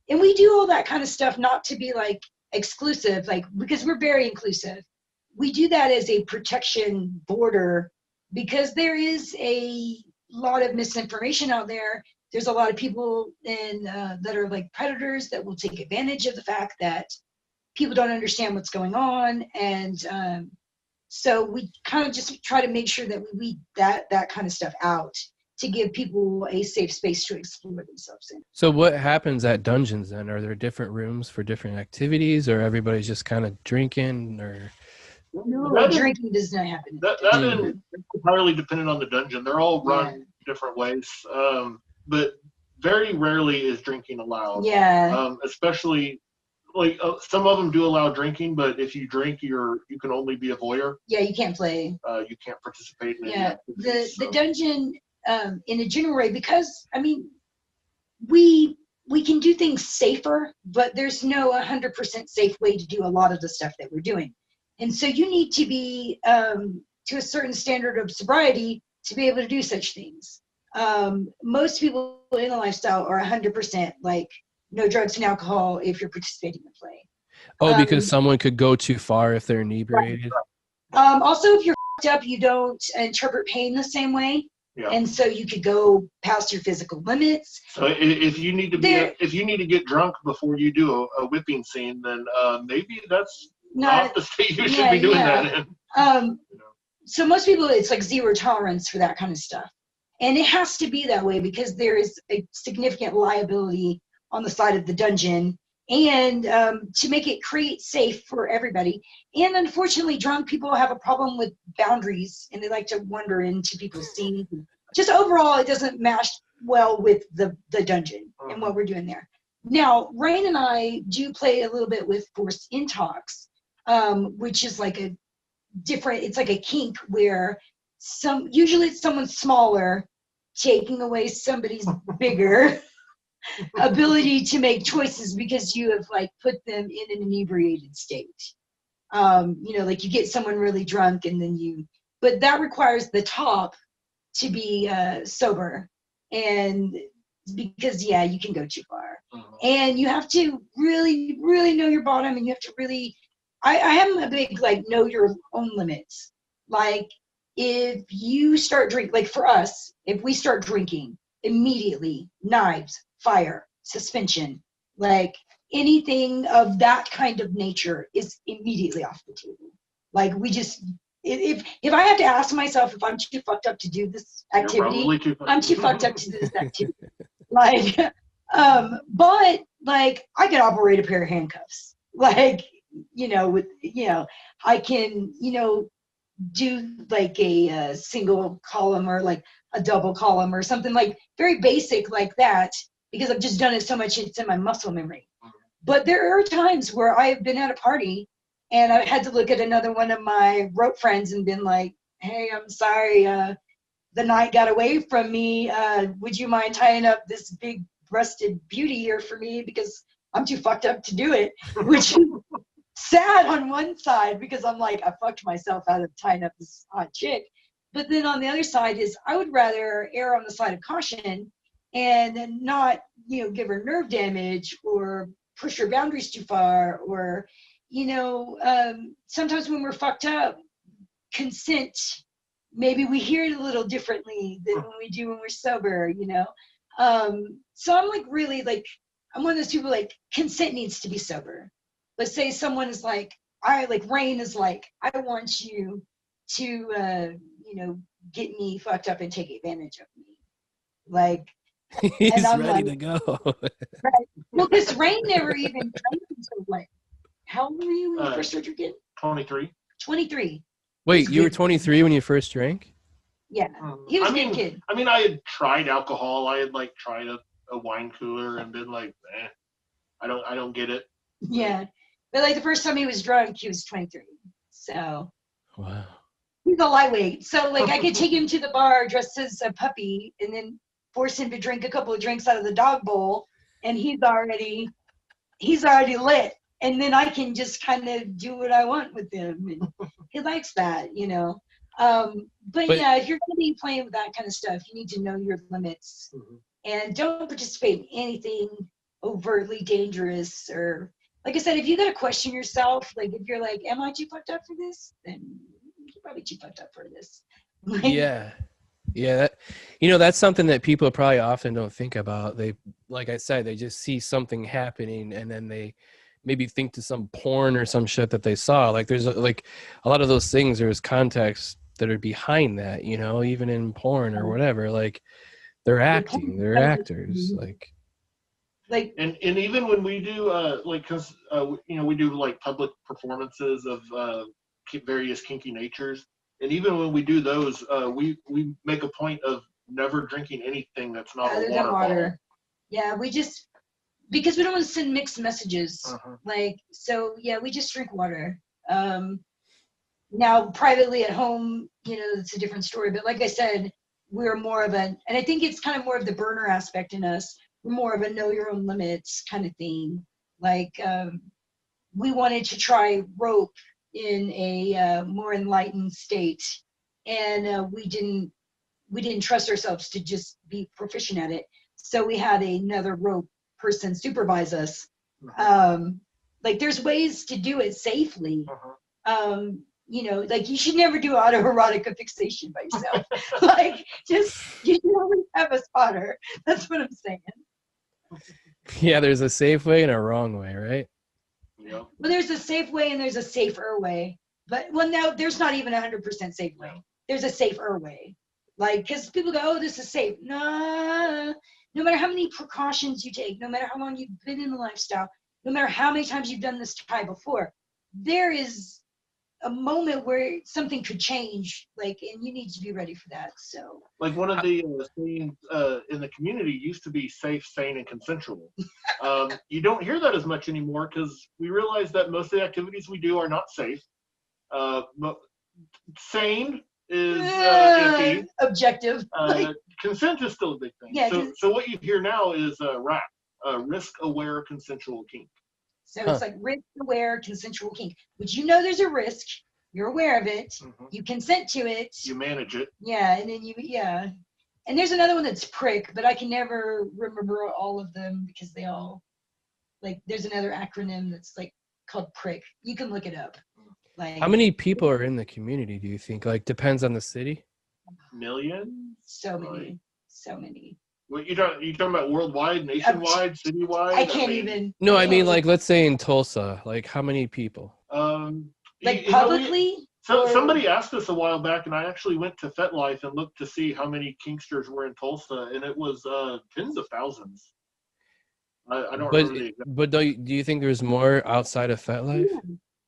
we do all that kind of stuff not to be like exclusive, like, because we're very inclusive. We do that as a protection border, because there is a lot of misinformation out there. There's a lot of people that are like predators that will take advantage of the fact that people don't understand what's going on. And so we kind of just try to make sure that we weed that kind of stuff out to give people a safe space to explore themselves in. So what happens at dungeons then? Are there different rooms for different activities, or everybody's just kind of drinking, or? No, drinking does not happen. That is entirely dependent on the dungeon. They're all run different ways, but very rarely is drinking allowed. Yeah. Especially, like, some of them do allow drinking, but if you drink, you can only be a voyeur. Yeah, you can't play. You can't participate in any activities. The dungeon, in a general way, because I mean, we can do things safer, but there's no 100% safe way to do a lot of the stuff that we're doing. And so you need to be to a certain standard of sobriety to be able to do such things. Most people in the lifestyle are 100% like no drugs and alcohol if you're participating in play. Oh, because someone could go too far if they're inebriated. Also, if you're f***ed up, you don't interpret pain the same way. Yeah. And so you could go past your physical limits. So if you need to if you need to get drunk before you do a whipping scene, then maybe that's not the state you should be doing that in. So most people, it's like zero tolerance for that kind of stuff. And it has to be that way because there is a significant liability on the side of the dungeon, and to make it create safe for everybody. And unfortunately, drunk people have a problem with boundaries, and they like to wander into people's scenes. Just overall, it doesn't match well with the dungeon and what we're doing there. Now, Rayne and I do play a little bit with forced intox, which is like a different, it's like a kink where usually it's someone smaller taking away somebody's bigger ability to make choices because you have like put them in an inebriated state. Like you get someone really drunk and then but that requires the top to be sober, and because you can go too far. And you have to really, really know your bottom, and you have to really, I am a big like know your own limits. Like if you start drinking, like for us, if we start drinking immediately, knives, fire, suspension, like anything of that kind of nature is immediately off the table. Like we just, if I have to ask myself if I'm too fucked up to do this activity, I'm too fucked up to do this activity. Like, but like I can operate a pair of handcuffs. Like, I can, do like a single column or like a double column or something like very basic like that, because I've just done it so much, it's in my muscle memory. But there are times where I've been at a party and I had to look at another one of my rope friends and been like, hey, I'm sorry, the night got away from me. Would you mind tying up this big breasted beauty here for me, because I'm too fucked up to do it, which is sad on one side because I'm like, I fucked myself out of tying up this hot chick. But then on the other side is I would rather err on the side of caution and not, give her nerve damage or push her boundaries too far, or, sometimes when we're fucked up, consent, maybe we hear it a little differently than when we do when we're sober, So I'm like, really like, I'm one of those people like consent needs to be sober. Let's say someone is like, Rayne is like, I want you to get me fucked up and take advantage of me. Like, He's and I'm ready like, to go. right. Well, this Rain never even drank until what? How old were you when you first started drinking? 23. 23. Wait, you were 23 when you first drank? Yeah, he was I a mean, good kid. I mean, I had tried alcohol. I had like tried a wine cooler and been like, I don't get it. Yeah, but like the first time he was drunk, he was 23. So Wow. he's a lightweight. So like I could take him to the bar dressed as a puppy and then force him to drink a couple of drinks out of the dog bowl, and he's already lit. And then I can just kind of do what I want with him, and he likes that, you know. But yeah, if you're going to be playing with that kind of stuff, you need to know your limits and don't participate in anything overtly dangerous. Or like I said, if you got to question yourself, like if you're like, am I too fucked up for this? Then you're probably too fucked up for this. Like, Yeah. That, that's something that people probably often don't think about. They, like I said, they just see something happening and then they maybe think to some porn or some shit that they saw. Like there's like a lot of those things, there's context that are behind that, even in porn or whatever. Like they're acting, they're actors. Like and even when we do because we do like public performances of various kinky natures, and even when we do those, we make a point of never drinking anything that's not other a than water water. bottle. Yeah, we just, because we don't want to send mixed messages. Like, so yeah, we just drink water. Now privately at home, it's a different story. But like I said, we're more of and I think it's kind of more of the burner aspect in us. We're more of a know your own limits kind of thing. Like, we wanted to try rope in a more enlightened state, and we didn't trust ourselves to just be proficient at it. So we had another rope person supervise us. Like there's ways to do it safely. Like you should never do autoerotic fixation by yourself. Like you should always have a spotter. That's what I'm saying. Yeah, there's a safe way and a wrong way, right? Yeah. Well, there's a safe way and there's a safer way. But now there's not even 100% safe way. There's a safer way. Like, because people go, oh, this is safe. No matter how many precautions you take, no matter how long you've been in the lifestyle, no matter how many times you've done this try before, there is a moment where something could change, like, and you need to be ready for that. So, like one of the sayings in the community used to be safe, sane, and consensual. You don't hear that as much anymore because we realize that most of the activities we do are not safe. Sane is iffy. Objective. Consent is still a big thing. Yeah, so what you hear now is RAC, risk-aware consensual kink. So it's like risk-aware consensual kink, which there's a risk. You're aware of it. You consent to it. You manage it. Yeah, and then And there's another one that's prick, but I can never remember all of them because they all, like, there's another acronym that's like called prick. You can look it up. Like, how many people are in the community, do you think? Like, depends on the city? Million? So many. What you talking about worldwide, nationwide, citywide? I can't even. No, I mean, like, let's say in Tulsa, like, how many people? Like publicly? Somebody asked us a while back, and I actually went to FetLife and looked to see how many kinksters were in Tulsa, and it was tens of thousands. I don't remember. But do you think there's more outside of FetLife? Yeah.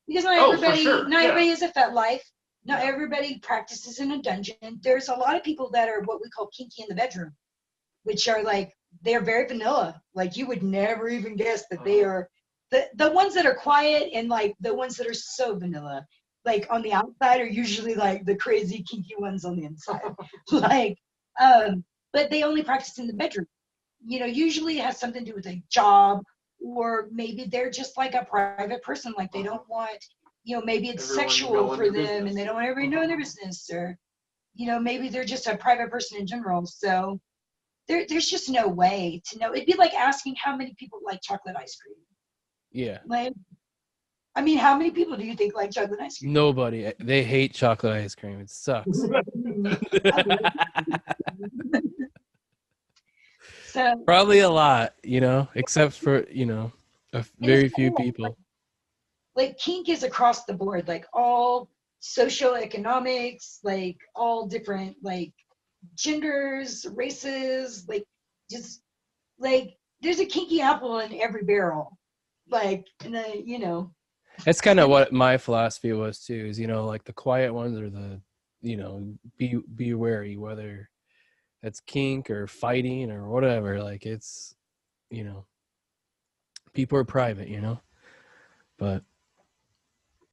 Because not everybody is a FetLife. Not Yeah. everybody practices in a dungeon. There's a lot of people that are what we call kinky in the bedroom, which are like, they're very vanilla. Like you would never even guess that they are the ones that are quiet, and like the ones that are so vanilla, like on the outside, are usually like the crazy kinky ones on the inside. Like, but they only practice in the bedroom. Usually it has something to do with a job, or maybe they're just like a private person. Like they don't want, maybe it's Everyone sexual for them business. and they don't want everybody knowing their business, or, maybe they're just a private person in general. So there's just no way to know. It'd be like asking how many people like chocolate ice cream. Yeah. Like, I mean, how many people do you think like chocolate ice cream? Nobody. They hate chocolate ice cream. It sucks. So probably a lot, except for, very few people. Like kink is across the board. Like all socioeconomics, like all different like genders, races, like just like there's a kinky apple in every barrel. Like, and you know. That's kind of what my philosophy was too, is, you know, like the quiet ones are the, you know, be wary, whether that's kink or fighting or whatever. Like it's, you know, people are private, you know. But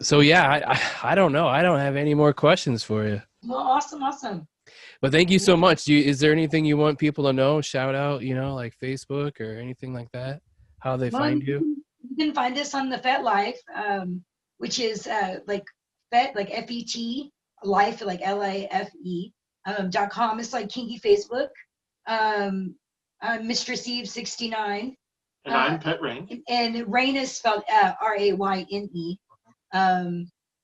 so yeah, I don't know. I don't have any more questions for you. Well, awesome. But thank you so much. Is there anything you want people to know? Shout out, you know, like Facebook or anything like that? How they Well, find you? you can find us on the Fet Life, which is like Fet, like FET, Life, like LIFE, .com. It's like kinky Facebook. I'm Mistress Eve 69. And I'm Pet Rayne. And Rayne is spelled RAYNE.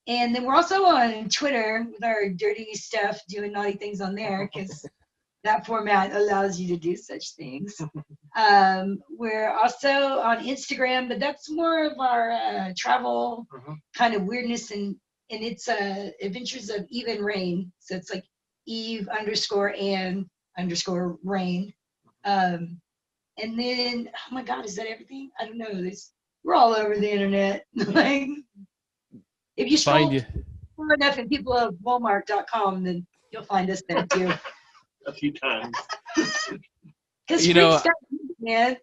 And then we're also on Twitter with our dirty stuff, doing naughty things on there, because that format allows you to do such things. We're also on Instagram, but that's more of our travel kind of weirdness, and it's Adventures of Eve and Rayne. So it's like Eve_and_Rayne. And then, oh my God, is that everything? I don't know. We're all over the internet. Like, if you scroll far enough and people of Walmart.com, then you'll find us there too. A few times. Because you know, man.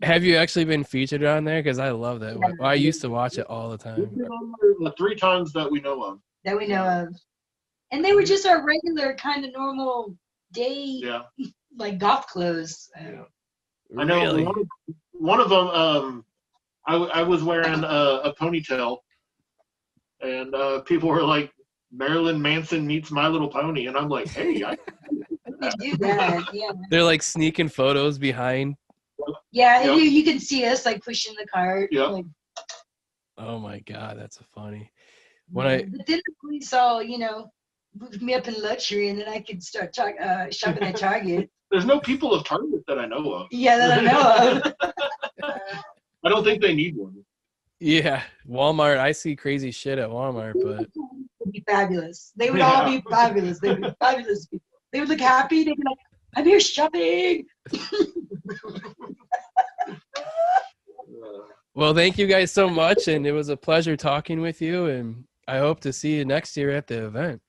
Have you actually been featured on there? Because I love that. Yeah. I used to watch it all the time. The 3 times that we know of. That we know of. And they were just our regular kind of normal day, like goth clothes. Yeah. I know really? one of them, I was wearing a ponytail, and people were like, Marilyn Manson meets My Little Pony, and I'm like, hey, I do that. Yeah. They're like sneaking photos behind. Yeah, and you can see us like pushing the cart. Yeah. Like, oh my God, that's funny. But then the police all, you know, moved me up in luxury, and then I could start shopping at Target. There's no people of Target that I know of. Yeah, that I know of. I don't think they need one. Yeah, Walmart. I see crazy shit at Walmart, but would be fabulous. They would all be fabulous. They would be fabulous people. They would look happy. They'd be like, I'm here shopping. Well, thank you guys so much, and it was a pleasure talking with you, and I hope to see you next year at the event.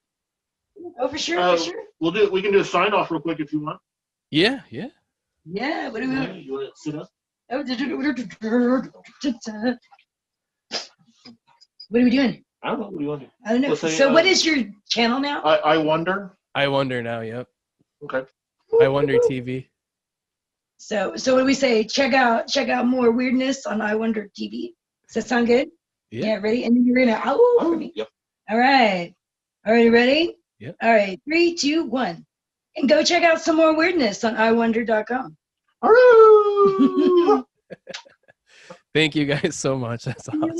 Oh, for sure, for sure. We can do a sign off real quick if you want. Yeah. Yeah, what do we want? You want to sit up? What are we doing? I don't know. What do you want to do? I don't know. So what is your channel now? iWonder. iWonder now, yep. Okay. iWonder TV. So what do we say? Check out more weirdness on iWonder TV. Does that sound good? Yeah. Ready? And then you're gonna ow for me. Yep. All right. You ready? Yep. All right. 3, 2, 1. And go check out some more weirdness on iWonder.com. Thank you guys so much. That's awesome.